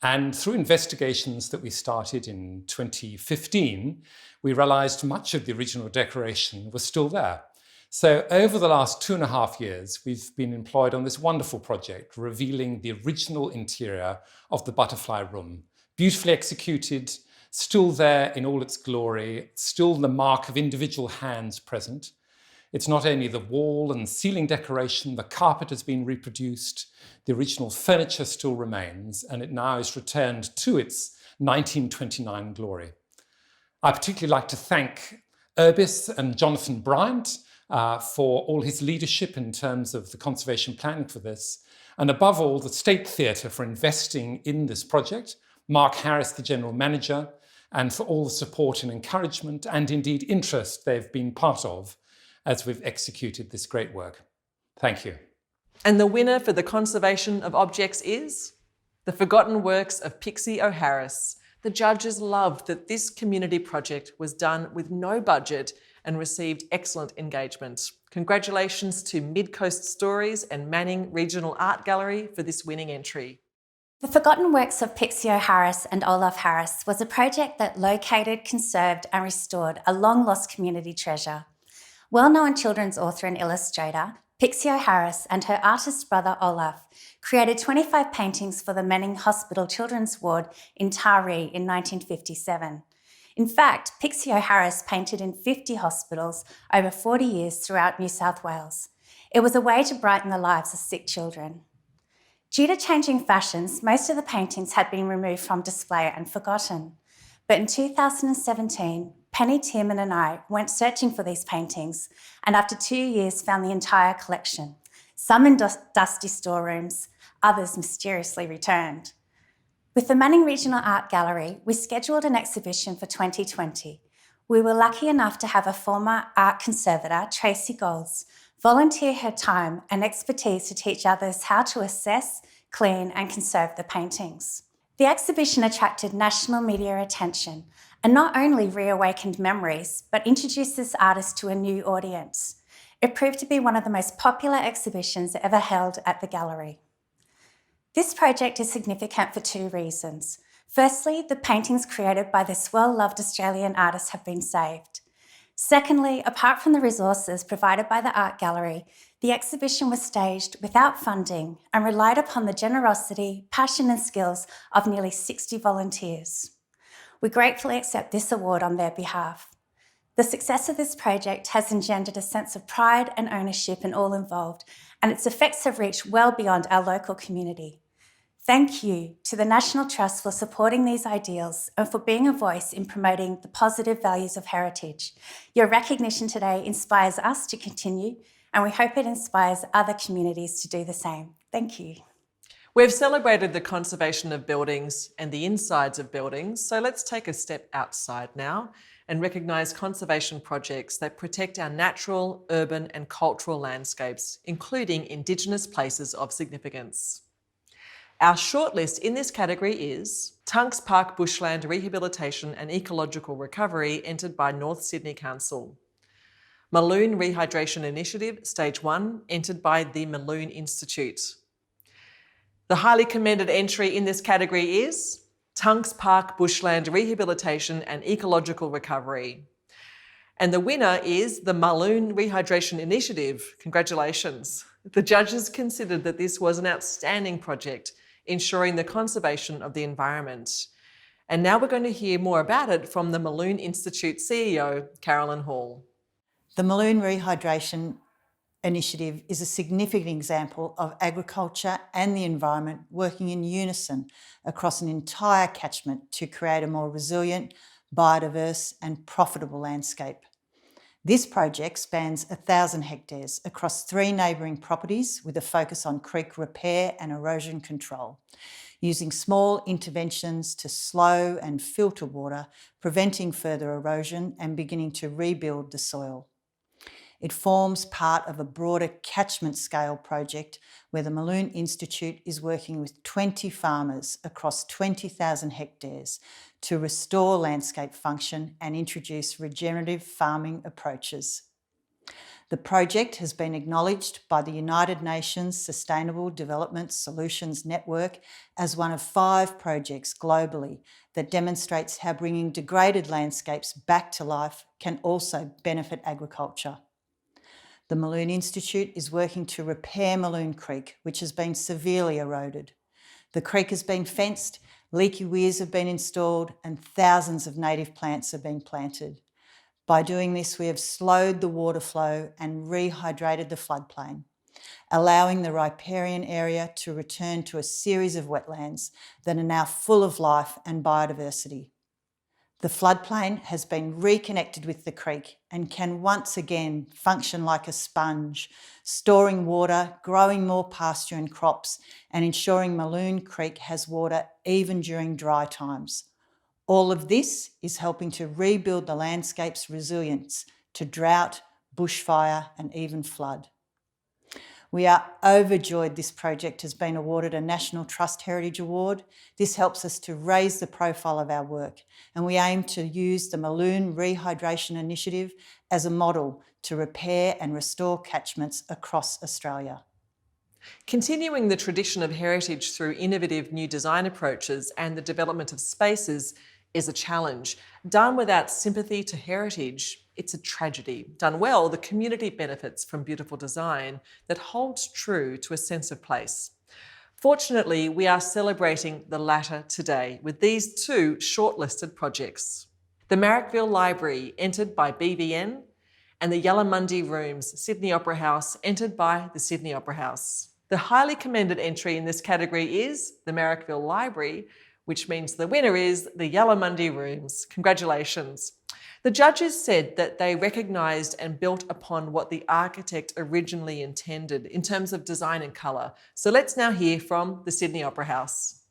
And through investigations that we started in 2015, we realized much of the original decoration was still there. So over the last 2.5 years, we've been employed on this wonderful project, revealing the original interior of the Butterfly Room. Beautifully executed, still there in all its glory, still the mark of individual hands present. It's not only the wall and ceiling decoration, the carpet has been reproduced, the original furniture still remains, and it now is returned to its 1929 glory. I particularly like to thank Urbis and Jonathan Bryant for all his leadership in terms of the conservation planning for this, and above all, the State Theatre for investing in this project, Mark Harris, the General Manager, and for all the support and encouragement and indeed interest they've been part of as we've executed this great work. Thank you. And the winner for the conservation of objects is the Forgotten Works of Pixie O'Harris. The judges loved that this community project was done with no budget and received excellent engagement. Congratulations to Mid Coast Stories and Manning Regional Art Gallery for this winning entry. The Forgotten Works of Pixie O'Harris and Olaf Harris was a project that located, conserved and restored a long-lost community treasure. Well-known children's author and illustrator, Pixie O'Harris and her artist brother Olaf created 25 paintings for the Manning Hospital Children's Ward in Taree in 1957. In fact, Pixie O'Harris painted in 50 hospitals over 40 years throughout New South Wales. It was a way to brighten the lives of sick children. Due to changing fashions, most of the paintings had been removed from display and forgotten. But in 2017, Penny, Tierman and I went searching for these paintings and after 2 years found the entire collection, some in dusty storerooms, others mysteriously returned. With the Manning Regional Art Gallery, we scheduled an exhibition for 2020. We were lucky enough to have a former art conservator, Tracy Golds, volunteer her time and expertise to teach others how to assess, clean and conserve the paintings. The exhibition attracted national media attention and not only reawakened memories, but introduced this artist to a new audience. It proved to be one of the most popular exhibitions ever held at the gallery. This project is significant for two reasons. Firstly, the paintings created by this well-loved Australian artist have been saved. Secondly, apart from the resources provided by the art gallery, the exhibition was staged without funding and relied upon the generosity, passion and skills of nearly 60 volunteers. We gratefully accept this award on their behalf. The success of this project has engendered a sense of pride and ownership in all involved, and its effects have reached well beyond our local community. Thank you to the National Trust for supporting these ideals and for being a voice in promoting the positive values of heritage. Your recognition today inspires us to continue, and we hope it inspires other communities to do the same. Thank you. We've celebrated the conservation of buildings and the insides of buildings, so let's take a step outside now and recognise conservation projects that protect our natural, urban and cultural landscapes, including Indigenous places of significance. Our shortlist in this category is Tunks Park Bushland Rehabilitation and Ecological Recovery, entered by North Sydney Council. Mulloon Rehydration Initiative, Stage 1, entered by the Mulloon Institute. The highly commended entry in this category is Tunks Park Bushland Rehabilitation and Ecological Recovery. And the winner is the Mulloon Rehydration Initiative. Congratulations. The judges considered that this was an outstanding project, ensuring the conservation of the environment. And now we're going to hear more about it from the Mulloon Institute CEO, CAROLYN Hall. The Mulloon Rehydration Initiative is a significant example of agriculture and the environment working in unison across an entire catchment to create a more resilient, biodiverse and profitable landscape. This project spans 1,000 hectares across 3 neighbouring properties with a focus on creek repair and erosion control, using small interventions to slow and filter water, preventing further erosion and beginning to rebuild the soil. It forms part of a broader catchment scale project where the Mulloon Institute is working with 20 farmers across 20,000 hectares to restore landscape function and introduce regenerative farming approaches. The project has been acknowledged by the United Nations Sustainable Development Solutions Network as one of 5 projects globally that demonstrates how bringing degraded landscapes back to life can also benefit agriculture. The Mulloon Institute is working to repair Mulloon Creek, which has been severely eroded. The creek has been fenced, leaky weirs have been installed, and thousands of native plants have been planted. By doing this, we have slowed the water flow and rehydrated the floodplain, allowing the riparian area to return to a series of wetlands that are now full of life and biodiversity. The floodplain has been reconnected with the creek and can once again function like a sponge, storing water, growing more pasture and crops, and ensuring Mulloon Creek has water even during dry times. All of this is helping to rebuild the landscape's resilience to drought, bushfire, and even flood. We are overjoyed this project has been awarded a National Trust Heritage Award. This helps us to raise the profile of our work, and we aim to use the Mulloon Rehydration Initiative as a model to repair and restore catchments across Australia. Continuing the tradition of heritage through innovative new design approaches and the development of spaces is a challenge. Done without sympathy to heritage, it's a tragedy. Done well, the community benefits from beautiful design that holds true to a sense of place. Fortunately, we are celebrating the latter today with these 2 shortlisted projects. The Marrickville Library, entered by BVN, and the Yalamundi Rooms, Sydney Opera House, entered by the Sydney Opera House. The highly commended entry in this category is the Marrickville Library, which means the winner is the Yalamundi Rooms. Congratulations. The judges said that they recognised and built upon what the architect originally intended in terms of design and colour. So let's now hear from the Sydney Opera House.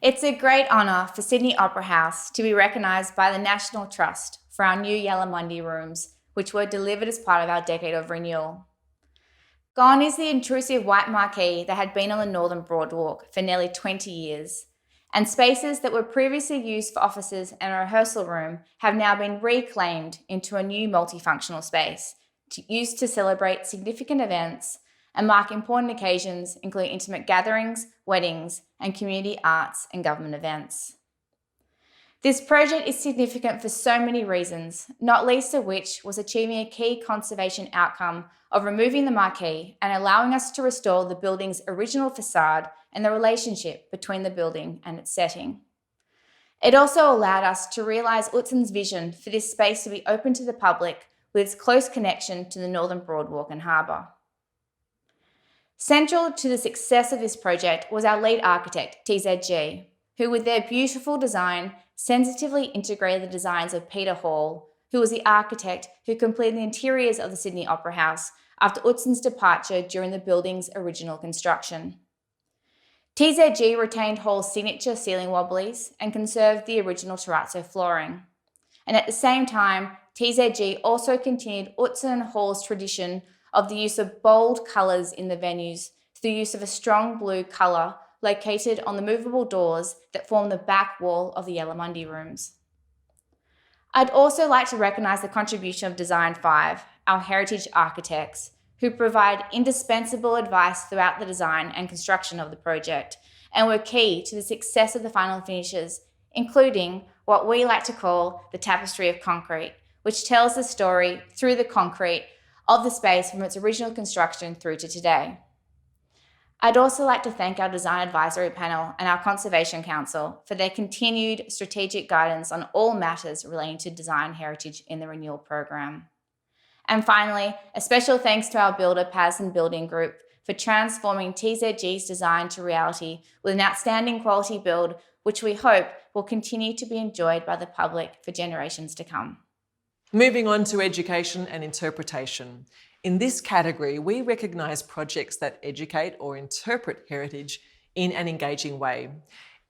It's a great honour for Sydney Opera House to be recognised by the National Trust for our new Yalamundi Rooms, which were delivered as part of our decade of renewal. Gone is the intrusive white marquee that had been on the Northern Boardwalk for nearly 20 years, and spaces that were previously used for offices and a rehearsal room have now been reclaimed into a new multifunctional space used to celebrate significant events and mark important occasions, including intimate gatherings, weddings, and community arts and government events. This project is significant for so many reasons, not least of which was achieving a key conservation outcome of removing the marquee and allowing us to restore the building's original facade and the relationship between the building and its setting. It also allowed us to realise Utzon's vision for this space to be open to the public with its close connection to the Northern Broadwalk and Harbour. Central to the success of this project was our lead architect, TZG, who with their beautiful design sensitively integrated the designs of Peter Hall, who was the architect who completed the interiors of the Sydney Opera House after Utzon's departure during the building's original construction. TZG retained Hall's signature ceiling wobblies and conserved the original terrazzo flooring. And at the same time, TZG also continued Utzon and Hall's tradition of the use of bold colours in the venues through the use of a strong blue colour located on the movable doors that form the back wall of the Yalamundi rooms. I'd also like to recognise the contribution of Design 5, our heritage architects, who provide indispensable advice throughout the design and construction of the project and were key to the success of the final finishes, including what we like to call the tapestry of concrete, which tells the story through the concrete of the space from its original construction through to today. I'd also like to thank our Design Advisory Panel and our Conservation Council for their continued strategic guidance on all matters relating to design heritage in the renewal program. And finally, a special thanks to our builder, Patterson Building Group, for transforming TZG's design to reality with an outstanding quality build, which we hope will continue to be enjoyed by the public for generations to come. Moving on to education and interpretation. In this category, we recognise projects that educate or interpret heritage in an engaging way.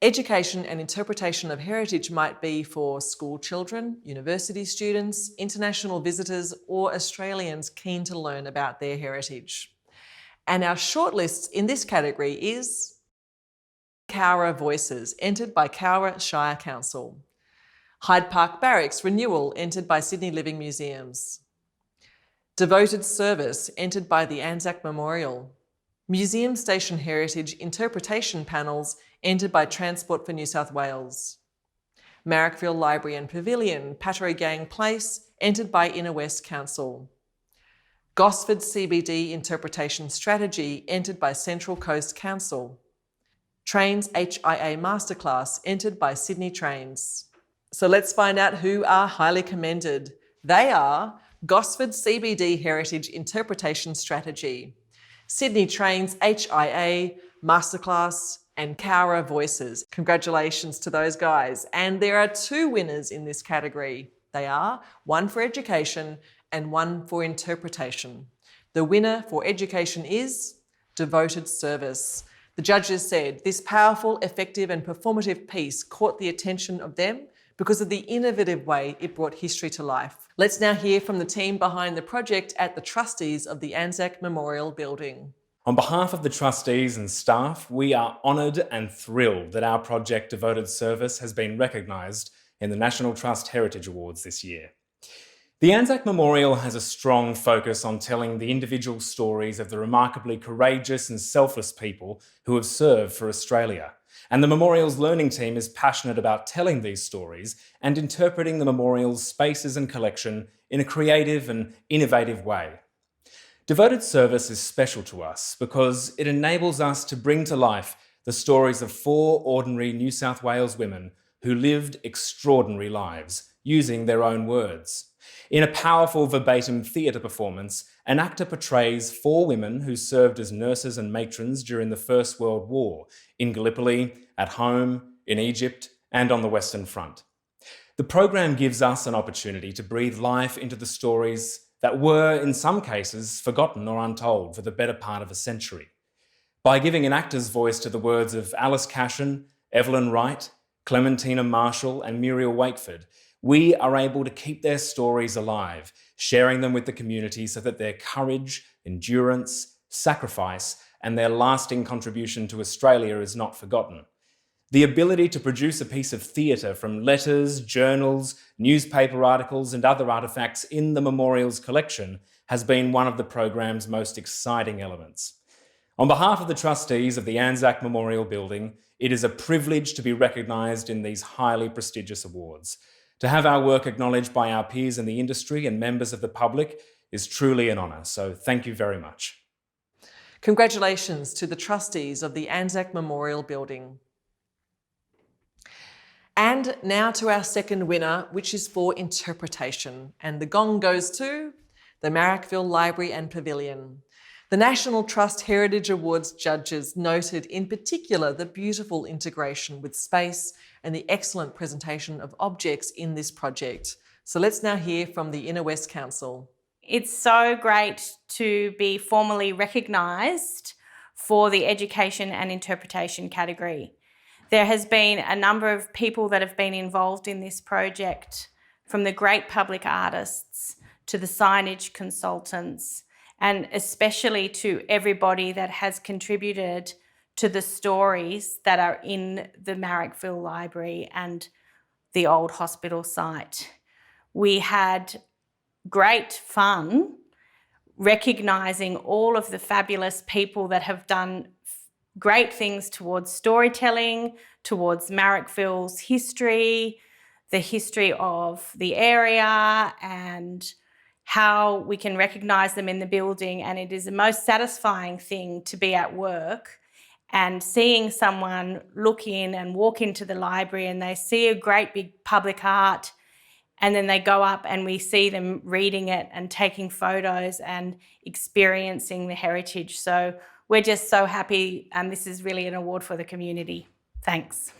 Education and interpretation of heritage might be for school children, university students, international visitors, or Australians keen to learn about their heritage. And our shortlist in this category is Cowra Voices, entered by Cowra Shire Council. Hyde Park Barracks Renewal, entered by Sydney Living Museums. Devoted Service, entered by the Anzac Memorial. Museum Station Heritage Interpretation Panels, entered by Transport for New South Wales. Marrickville Library and Pavilion, Pattery Gang Place, entered by Inner West Council. Gosford CBD Interpretation Strategy, entered by Central Coast Council. Trains HIA Masterclass, entered by Sydney Trains. So let's find out who are highly commended. They are Gosford CBD Heritage Interpretation Strategy, Sydney Trains HIA Masterclass, and Cowra Voices. Congratulations to those guys. And there are two winners in this category. They are one for education and one for interpretation. The winner for education is Devoted Service. The judges said this powerful, effective and performative piece caught the attention of them because of the innovative way it brought history to life. Let's now hear from the team behind the project at the Trustees of the Anzac Memorial Building. On behalf of the trustees and staff, we are honoured and thrilled that our project Devoted Service has been recognised in the National Trust Heritage Awards this year. The Anzac Memorial has a strong focus on telling the individual stories of the remarkably courageous and selfless people who have served for Australia. And the Memorial's learning team is passionate about telling these stories and interpreting the Memorial's spaces and collection in a creative and innovative way. Devoted Service is special to us because it enables us to bring to life the stories of 4 ordinary New South Wales women who lived extraordinary lives, using their own words. In a powerful verbatim theatre performance, an actor portrays 4 women who served as nurses and matrons during the First World War, in Gallipoli, at home, in Egypt, and on the Western Front. The program gives us an opportunity to breathe life into the stories that were, in some cases, forgotten or untold for the better part of a century. By giving an actor's voice to the words of Alice Cashin, Evelyn Wright, Clementina Marshall, and Muriel Wakeford, we are able to keep their stories alive, sharing them with the community so that their courage, endurance, sacrifice, and their lasting contribution to Australia is not forgotten. The ability to produce a piece of theatre from letters, journals, newspaper articles and other artefacts in the memorial's collection has been one of the programme's most exciting elements. On behalf of the trustees of the Anzac Memorial Building, it is a privilege to be recognised in these highly prestigious awards. To have our work acknowledged by our peers in the industry and members of the public is truly an honour, so thank you very much. Congratulations to the trustees of the Anzac Memorial Building. And now to our second winner, which is for interpretation. And the gong goes to the Marrickville Library and Pavilion. The National Trust Heritage Awards judges noted in particular the beautiful integration with space and the excellent presentation of objects in this project. So let's now hear from the Inner West Council. It's so great to be formally recognised for the education and interpretation category. There has been a number of people that have been involved in this project, from the great public artists to the signage consultants, and especially to everybody that has contributed to the stories that are in the Marrickville Library and the old hospital site. We had great fun recognising all of the fabulous people that have done great things towards storytelling, towards Marrickville's history, the history of the area, and how we can recognise them in the building. And it is the most satisfying thing to be at work and seeing someone look in and walk into the library and they see a great big public art, and then they go up and we see them reading it and taking photos and experiencing the heritage. So we're just so happy, and this is really an award for the community. Thanks.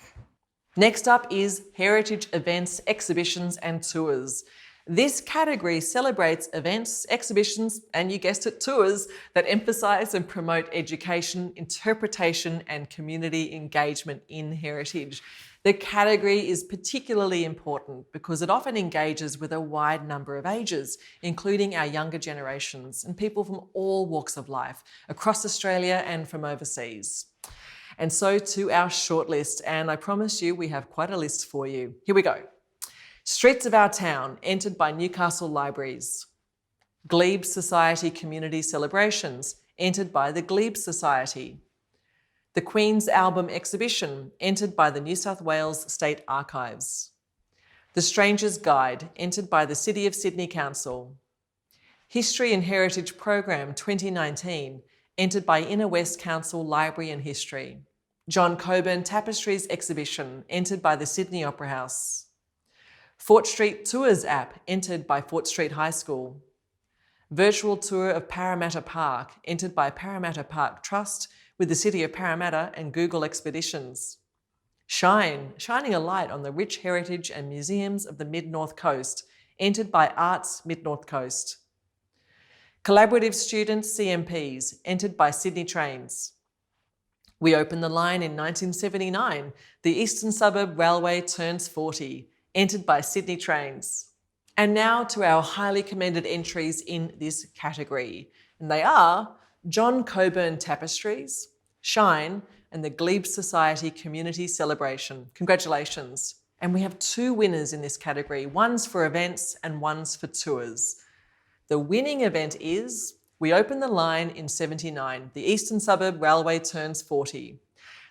Next up is Heritage Events, Exhibitions and Tours. This category celebrates events, exhibitions, and you guessed it, tours that emphasise and promote education, interpretation and community engagement in heritage. The category is particularly important because it often engages with a wide number of ages, including our younger generations and people from all walks of life across Australia and from overseas. And so to our shortlist, and I promise you we have quite a list for you. Here we go. Streets of Our Town, entered by Newcastle Libraries. Glebe Society Community Celebrations, entered by the Glebe Society. The Queen's Album Exhibition, entered by the New South Wales State Archives. The Stranger's Guide, entered by the City of Sydney Council. History and Heritage Program 2019, entered by Inner West Council Library and History. John Coburn Tapestries Exhibition, entered by the Sydney Opera House. Fort Street Tours app, entered by Fort Street High School. Virtual Tour of Parramatta Park, entered by Parramatta Park Trust with the City of Parramatta and Google Expeditions. Shine, shining a light on the rich heritage and museums of the Mid-North Coast, entered by Arts Mid-North Coast. Collaborative Student CMPs, entered by Sydney Trains. We opened the line in 1979, the Eastern Suburb Railway turns 40, entered by Sydney Trains. And now to our highly commended entries in this category. And they are John Coburn Tapestries, Shine, and the Glebe Society Community Celebration. Congratulations. And we have 2 winners in this category. One's for events and one's for tours. The winning event is We Opened the Line in 79, the Eastern Suburb Railway turns 40.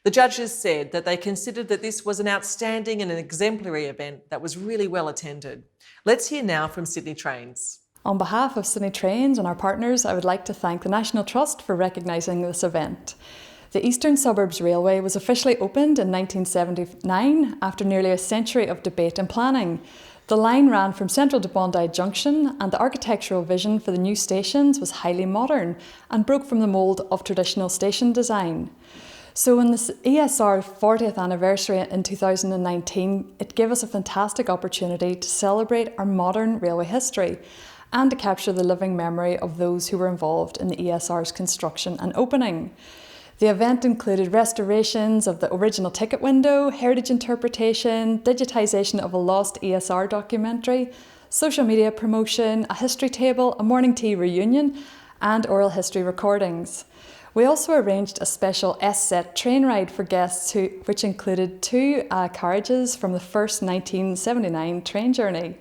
The judges said that they considered that this was an outstanding and an exemplary event that was really well attended. Let's hear now from Sydney Trains. On behalf of Sydney Trains and our partners, I would like to thank the National Trust for recognising this event. The Eastern Suburbs Railway was officially opened in 1979 after nearly a century of debate and planning. The line ran from Central to Bondi Junction, and the architectural vision for the new stations was highly modern and broke from the mould of traditional station design. So in this ESR 40th anniversary in 2019, it gave us a fantastic opportunity to celebrate our modern railway history and to capture the living memory of those who were involved in the ESR's construction and opening. The event included restorations of the original ticket window, heritage interpretation, digitisation of a lost ESR documentary, social media promotion, a history table, a morning tea reunion, and oral history recordings. We also arranged a special S-set train ride for guests which included 2 carriages from the first 1979 train journey.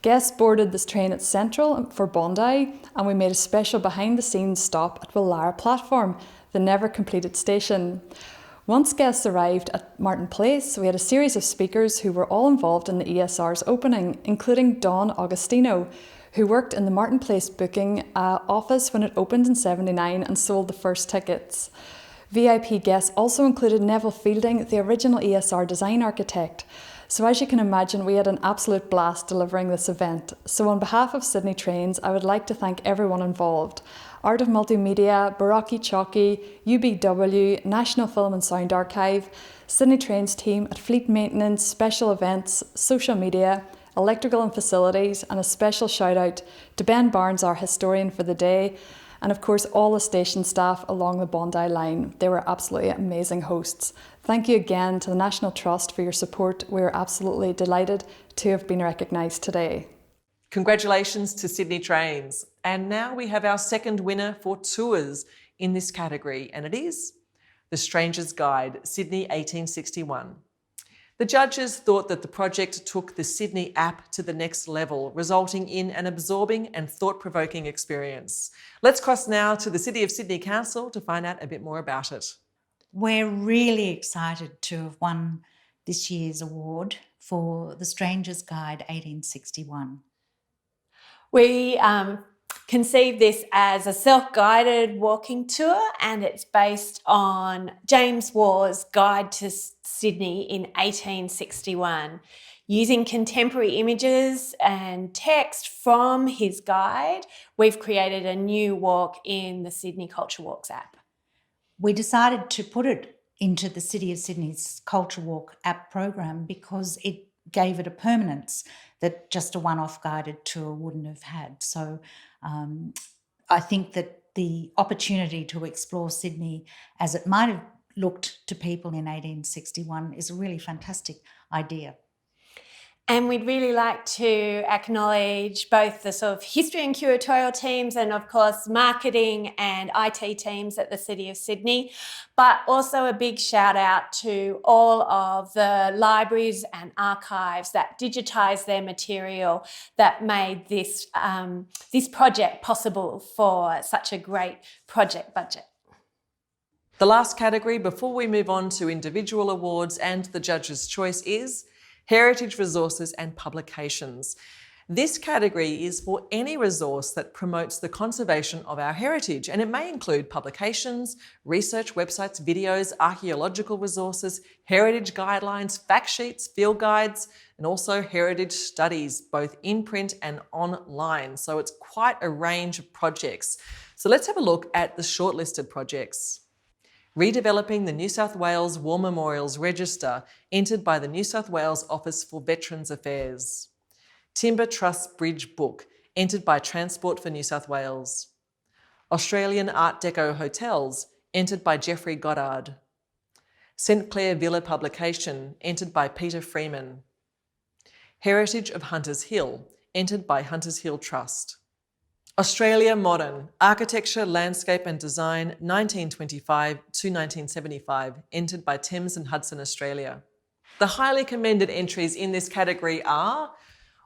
Guests boarded this train at Central for Bondi, and we made a special behind-the-scenes stop at Willara platform, the never-completed station. Once guests arrived at Martin Place, we had a series of speakers who were all involved in the ESR's opening, including Dawn Augustino, who worked in the Martin Place booking office when it opened in '79 and sold the first tickets. VIP guests also included Neville Fielding, the original ESR design architect. So as you can imagine, we had an absolute blast delivering this event. So on behalf of Sydney Trains, I would like to thank everyone involved. Art of Multimedia, Baraki Chalky, UBW, National Film and Sound Archive, Sydney Trains team at Fleet Maintenance, Special Events, Social Media, Electrical and Facilities, and a special shout out to Ben Barnes, our historian for the day, and of course all the station staff along the Bondi line. They were absolutely amazing hosts. Thank you again to the National Trust for your support. We are absolutely delighted to have been recognised today. Congratulations to Sydney Trains. And now we have our second winner for tours in this category, and it is The Stranger's Guide, Sydney 1861. The judges thought that the project took the Sydney app to the next level, resulting in an absorbing and thought-provoking experience. Let's cross now to the City of Sydney Council to find out a bit more about it. We're really excited to have won this year's award for The Stranger's Guide 1861. We conceived this as a self-guided walking tour, and it's based on James Waugh's Guide to Sydney in 1861. Using contemporary images and text from his guide, we've created a new walk in the Sydney Culture Walks app. We decided to put it into the City of Sydney's Culture Walk app program because it gave it a permanence that just a one-off guided tour wouldn't have had. So I think that the opportunity to explore Sydney as it might have looked to people in 1861 is a really fantastic idea. And we'd really like to acknowledge both the sort of history and curatorial teams and of course marketing and IT teams at the City of Sydney, but also a big shout out to all of the libraries and archives that digitised their material that made this, this project possible for such a great project budget. The last category before we move on to individual awards and the judge's choice is Heritage Resources and Publications. This category is for any resource that promotes the conservation of our heritage, and it may include publications, research websites, videos, archaeological resources, heritage guidelines, fact sheets, field guides, and also heritage studies, both in print and online. So it's quite a range of projects. So let's have a look at the shortlisted projects. Redeveloping the New South Wales War Memorials Register, entered by the New South Wales Office for Veterans Affairs. Timber Trust Bridge Book, entered by Transport for New South Wales. Australian Art Deco Hotels, entered by Jeffrey Goddard. St Clair Villa Publication, entered by Peter Freeman. Heritage of Hunters Hill, entered by Hunters Hill Trust. Australia Modern, Architecture, Landscape and Design, 1925 to 1975, entered by Thames and Hudson Australia. The highly commended entries in this category are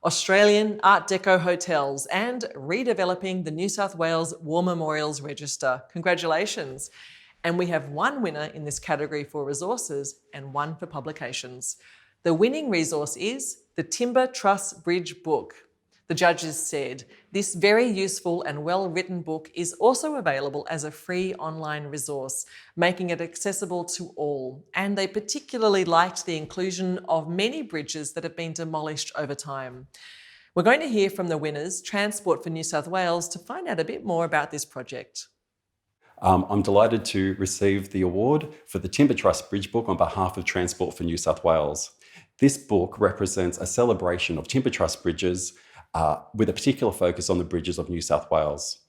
Australian Art Deco Hotels and Redeveloping the New South Wales War Memorials Register. Congratulations. And we have one winner in this category for resources and one for publications. The winning resource is the Timber Truss Bridge Book. The judges said, this very useful and well-written book is also available as a free online resource, making it accessible to all. And they particularly liked the inclusion of many bridges that have been demolished over time. We're going to hear from the winners, Transport for New South Wales, to find out a bit more about this project. I'm delighted to receive the award for the Timber Truss Bridge Book on behalf of Transport for New South Wales. This book represents a celebration of timber truss bridges with a particular focus on the bridges of New South Wales.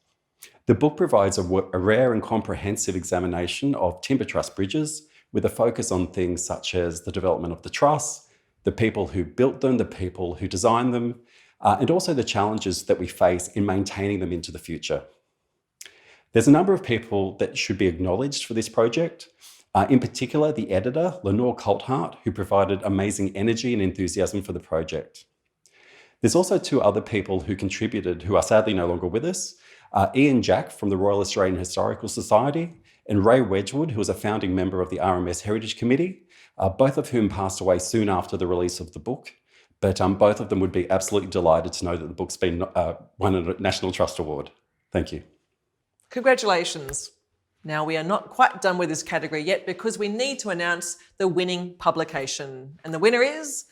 The book provides a rare and comprehensive examination of timber truss bridges with a focus on things such as the development of the truss, the people who built them, the people who designed them, and also the challenges that we face in maintaining them into the future. There's a number of people that should be acknowledged for this project. In particular, the editor, Lenore Colthart, who provided amazing energy and enthusiasm for the project. There's also two other people who contributed who are sadly no longer with us. Ian Jack from the Royal Australian Historical Society and Ray Wedgwood, who was a founding member of the RMS Heritage Committee, both of whom passed away soon after the release of the book. But both of them would be absolutely delighted to know that the book's been won a National Trust Award. Thank you. Congratulations. Now, we are not quite done with this category yet because we need to announce the winning publication. And the winner is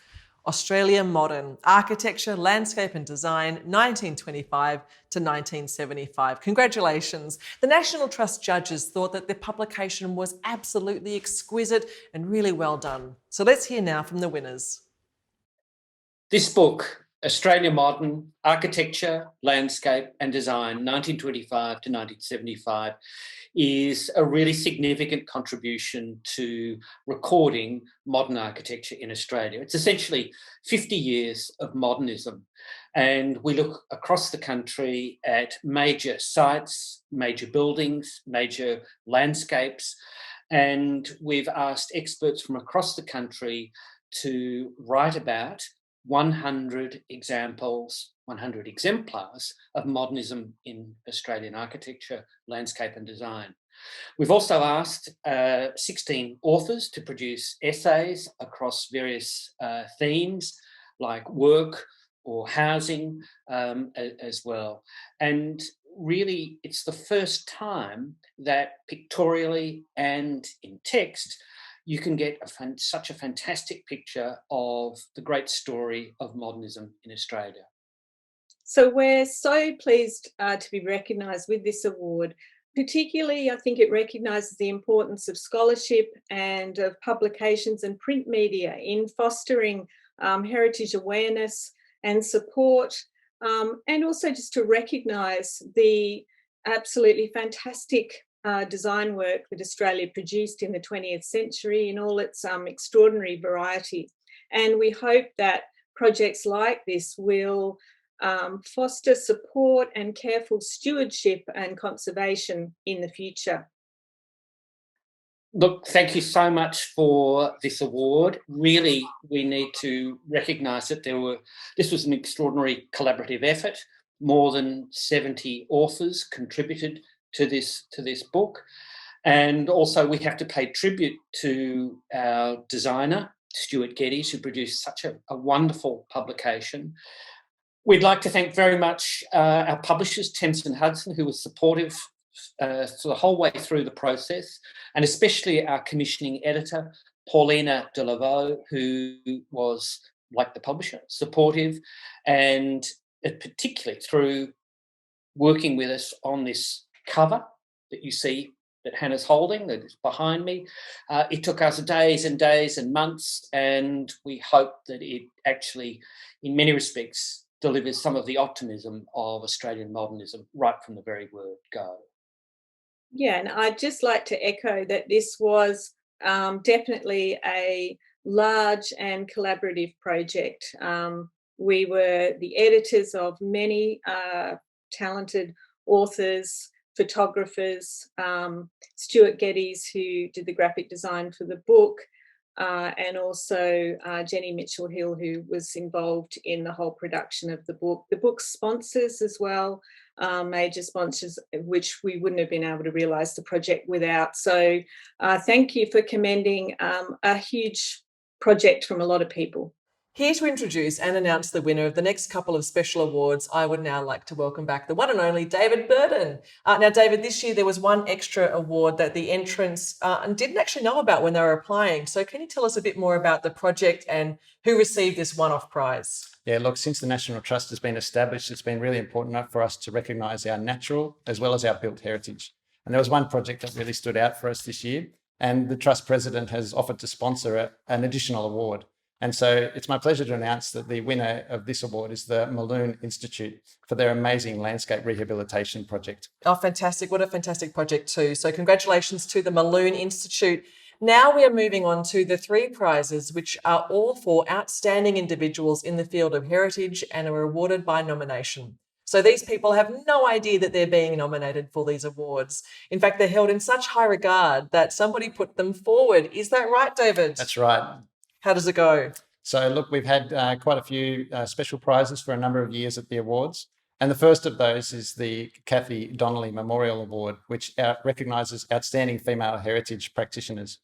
Australia Modern, Architecture, Landscape and Design, 1925 to 1975. Congratulations. The National Trust judges thought that the publication was absolutely exquisite and really well done. So let's hear now from the winners. This book, Australia Modern, Architecture, Landscape and Design, 1925 to 1975, is a really significant contribution to recording modern architecture in Australia. It's essentially 50 years of modernism. And we look across the country at major sites, major buildings, major landscapes, and we've asked experts from across the country to write about 100 examples, 100 exemplars of modernism in Australian architecture, landscape and design. We've also asked 16 authors to produce essays across various themes like work or housing as well. And really, it's the first time that pictorially and in text, you can get such a fantastic picture of the great story of modernism in Australia. So we're so pleased to be recognised with this award. Particularly, I think it recognises the importance of scholarship and of publications and print media in fostering heritage awareness and support, and also just to recognise the absolutely fantastic design work that Australia produced in the 20th century in all its extraordinary variety. And we hope that projects like this will foster support and careful stewardship and conservation in the future. Look, thank you so much for this award. Really, we need to recognise that this was an extraordinary collaborative effort. More than 70 authors contributed to this book. And also we have to pay tribute to our designer, Stuart Geddes, who produced such a wonderful publication. We'd like to thank very much our publishers, Thames and Hudson, who were supportive the whole way through the process, and especially our commissioning editor, Paulina Delaveau, who was, like the publisher, supportive, and particularly through working with us on this cover that you see that Hannah's holding, that is behind me. It took us days and days and months, and we hope that it actually, in many respects, delivers some of the optimism of Australian modernism right from the very word go. Yeah, and I'd just like to echo that this was definitely a large and collaborative project. We were the editors of many talented authors, photographers, Stuart Geddes, who did the graphic design for the book, and also Jenny Mitchell-Hill, who was involved in the whole production of the book. The book's sponsors as well, major sponsors, which we wouldn't have been able to realise the project without. So thank you for commending a huge project from a lot of people. Here to introduce and announce the winner of the next couple of special awards, I would now like to welcome back the one and only David BURDON. Now, David, this year there was one extra award that the entrants didn't actually know about when they were applying. So can you tell us a bit more about the project and who received this one-off prize? Yeah, look, since the National Trust has been established, it's been really important for us to recognise our natural as well as our built heritage. And there was one project that really stood out for us this year, and the Trust President has offered to sponsor an additional award. And so it's my pleasure to announce that the winner of this award is the Mulloon Institute for their amazing landscape rehabilitation project. Oh, fantastic. What a fantastic project too. So congratulations to the Mulloon Institute. Now we are moving on to the three prizes, which are all for outstanding individuals in the field of heritage and are awarded by nomination. So these people have no idea that they're being nominated for these awards. In fact, they're held in such high regard that somebody put them forward. Is that right, David? That's right. How does it go? So look, we've had quite a few special prizes for a number of years at the awards. And the first of those is the Kathy Donnelly Memorial Award, which recognises outstanding female heritage practitioners.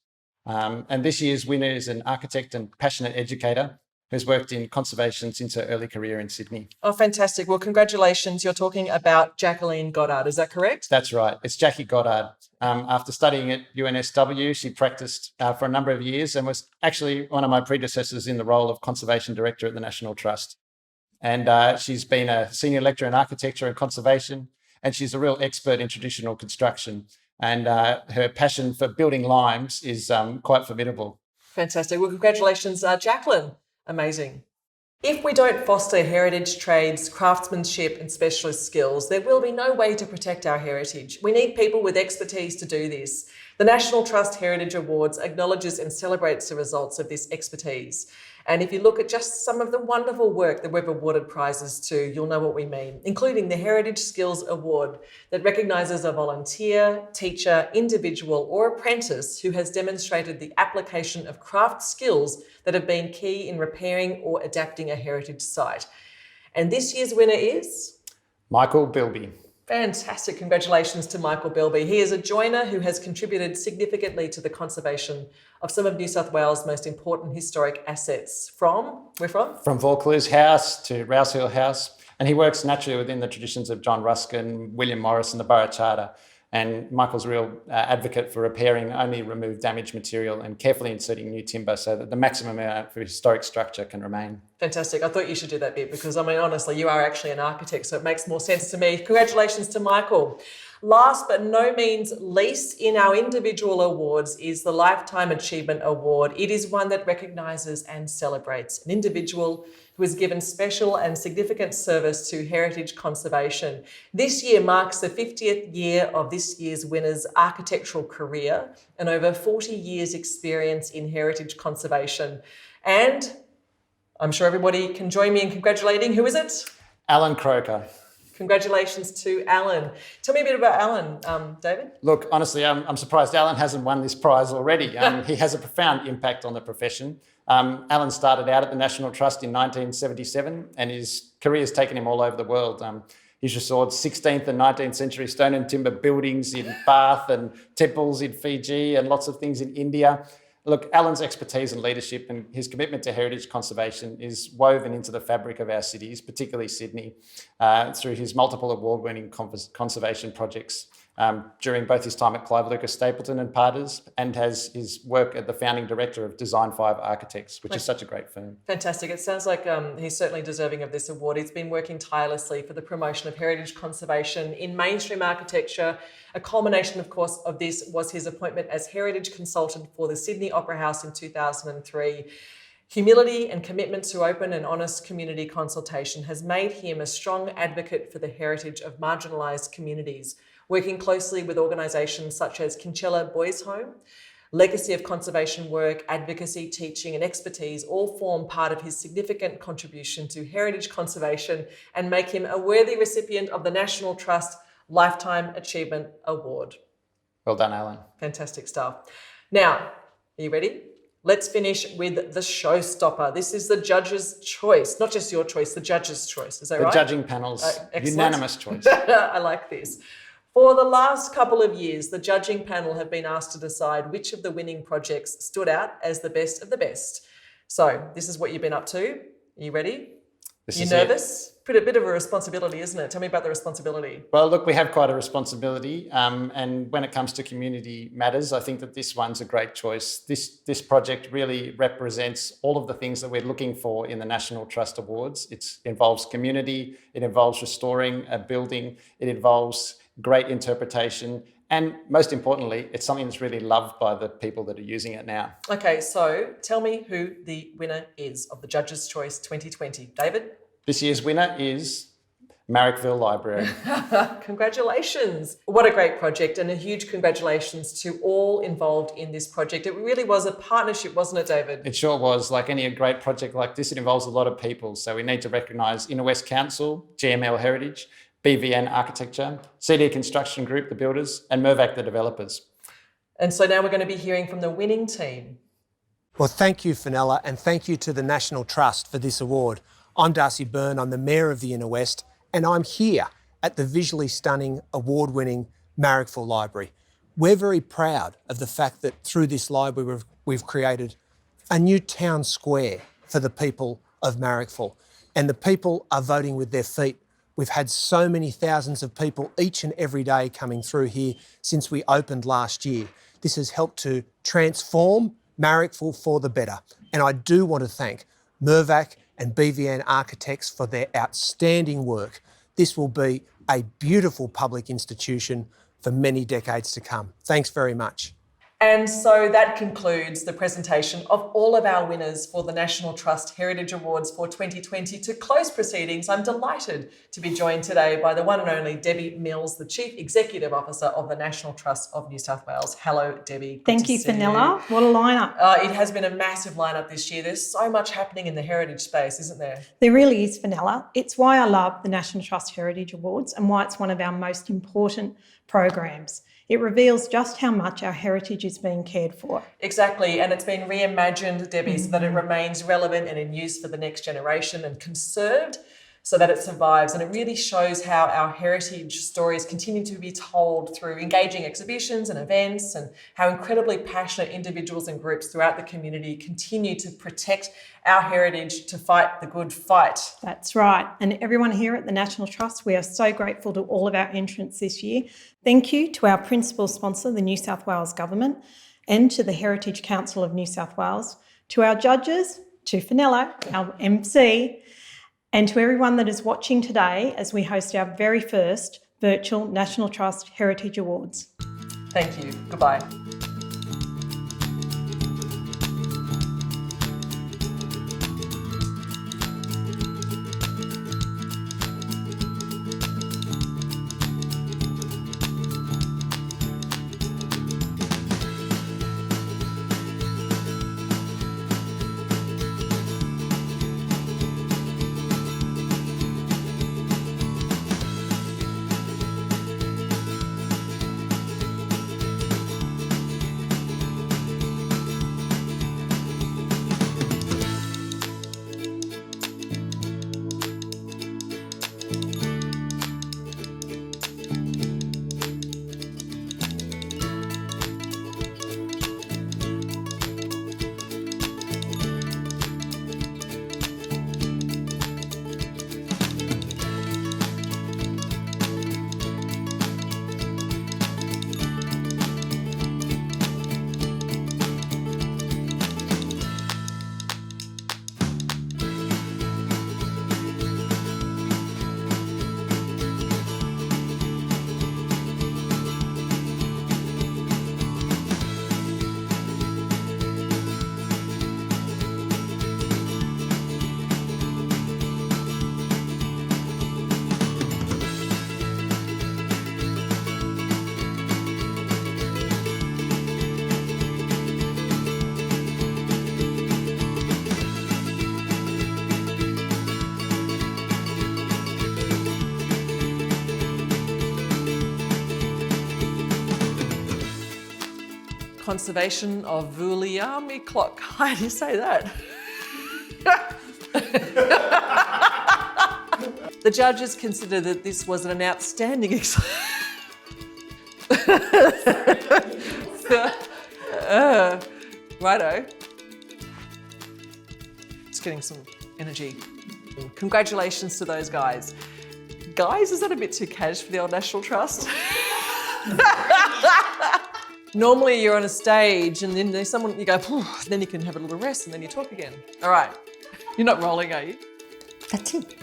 And this year's winner is an architect and passionate educator who's worked in conservation since her early career in Sydney. Oh, fantastic. Well, congratulations. You're talking about Jacqueline Goddard, is that correct? That's right. It's Jackie Goddard. After studying at UNSW, she practiced for a number of years and was actually one of my predecessors in the role of Conservation Director at the National Trust. And she's been a senior lecturer in architecture and conservation, and she's a real expert in traditional construction. And her passion for building limes is quite formidable. Fantastic. Well, congratulations, Jacqueline. Amazing. If we don't foster heritage trades, craftsmanship and specialist skills, there will be no way to protect our heritage. We need people with expertise to do this. The National Trust Heritage Awards acknowledges and celebrates the results of this expertise. And if you look at just some of the wonderful work that we've awarded prizes to, you'll know what we mean, including the Heritage Skills Award that recognises a volunteer, teacher, individual or apprentice who has demonstrated the application of craft skills that have been key in repairing or adapting a heritage site. And this year's winner is? Michael Bilby. Fantastic. Congratulations to Michael Bilby. He is a joiner who has contributed significantly to the conservation of some of New South Wales' most important historic assets. Where from? From Vaucluse House to Rouse Hill House. And he works naturally within the traditions of John Ruskin, William Morris and the Borough Charter. And Michael's a real advocate for repairing only removed damaged material and carefully inserting new timber so that the maximum amount of historic structure can remain. Fantastic. I thought you should do that bit because, I mean, honestly, you are actually an architect, so it makes more sense to me. Congratulations to Michael. Last but no means least in our individual awards is the Lifetime Achievement Award. It is one that recognises and celebrates an individual who has given special and significant service to heritage conservation. This year marks the 50th year of this year's winner's architectural career and over 40 years' experience in heritage conservation. And I'm sure everybody can join me in congratulating, who is it? Alan Croker. Congratulations to Alan. Tell me a bit about Alan, David. Look, honestly, I'm surprised Alan hasn't won this prize already. He has a profound impact on the profession. Alan started out at the National Trust in 1977 and his career has taken him all over the world. He's restored 16th and 19th century stone and timber buildings in Bath and temples in Fiji and lots of things in India. Look, Alan's expertise and leadership and his commitment to heritage conservation is woven into the fabric of our cities, particularly Sydney, through his multiple award-winning conservation projects during both his time at Clive Lucas Stapleton and Partners and has his work at the founding director of Design 5 Architects, which is such a great firm. Fantastic. It sounds like he's certainly deserving of this award. He's been working tirelessly for the promotion of heritage conservation in mainstream architecture. A culmination, of course, of this was his appointment as heritage consultant for the Sydney Opera House in 2003. Humility and commitment to open and honest community consultation has made him a strong advocate for the heritage of marginalised communities, working closely with organisations such as Kinchela Boys Home. Legacy of conservation work, advocacy, teaching and expertise all form part of his significant contribution to heritage conservation and make him a worthy recipient of the National Trust Lifetime Achievement Award. Well done, Alan. Fantastic stuff. Now, are you ready? Let's finish with the showstopper. This is the judge's choice, not just your choice, the judge's choice. Is that right? The judging panel's unanimous choice. I like this. For the last couple of years, the judging panel have been asked to decide which of the winning projects stood out as the best of the best. So this is what you've been up to. Are you ready? You nervous? A bit of a responsibility, isn't it? Tell me about the responsibility. Well, look, we have quite a responsibility. And when it comes to community matters, I think that this one's a great choice. This project really represents all of the things that we're looking for in the National Trust Awards. It involves community, it involves restoring a building, it involves great interpretation, and most importantly, it's something that's really loved by the people that are using it now. Okay, so tell me who the winner is of the Judge's Choice 2020. David? This year's winner is Marrickville Library. Congratulations. What a great project, and a huge congratulations to all involved in this project. It really was a partnership, wasn't it, David? It sure was. Like any great project like this, it involves a lot of people. So we need to recognise Inner West Council, GML Heritage, BVN Architecture, CD Construction Group, the builders, and Mirvac, the developers. And so now we're going to be hearing from the winning team. Well, thank you, Fenella, and thank you to the National Trust for this award. I'm Darcy Byrne, I'm the Mayor of the Inner West, and I'm here at the visually stunning, award-winning Marrickville Library. We're very proud of the fact that through this library we've created a new town square for the people of Marrickville, and the people are voting with their feet. We've had so many thousands of people each and every day coming through here since we opened last year. This has helped to transform Marrickville for the better. And I do want to thank Mirvac and BVN Architects for their outstanding work. This will be a beautiful public institution for many decades to come. Thanks very much. And so that concludes the presentation of all of our winners for the National Trust Heritage Awards for 2020. To close proceedings, I'm delighted to be joined today by the one and only Debbie Mills, the Chief Executive Officer of the National Trust of New South Wales. Hello, Debbie. Thank you, Fenella. What a lineup. It has been a massive lineup this year. There's so much happening in the heritage space, isn't there? There really is, Fenella. It's why I love the National Trust Heritage Awards and why it's one of our most important programs. It reveals just how much our heritage is being cared for. Exactly, and it's been reimagined, Debbie, so that it remains relevant and in use for the next generation, and conserved so that it survives. And it really shows how our heritage stories continue to be told through engaging exhibitions and events, and how incredibly passionate individuals and groups throughout the community continue to protect our heritage, to fight the good fight. That's right. And everyone here at the National Trust, we are so grateful to all of our entrants this year. Thank you to our principal sponsor, the New South Wales Government, and to the Heritage Council of New South Wales, to our judges, to Fenella, our MC, and to everyone that is watching today as we host our very first virtual National Trust Heritage Awards. Thank you. Goodbye. Conservation of Budyari clock. How do you say that? The judges considered that this was an outstanding righto. Just getting some energy. Congratulations to those guys. Guys, is that a bit too cash for the old National Trust? Normally you're on a stage and then there's someone, you go, then you can have a little rest and then you talk again. All right. You're not rolling, are you? That's it.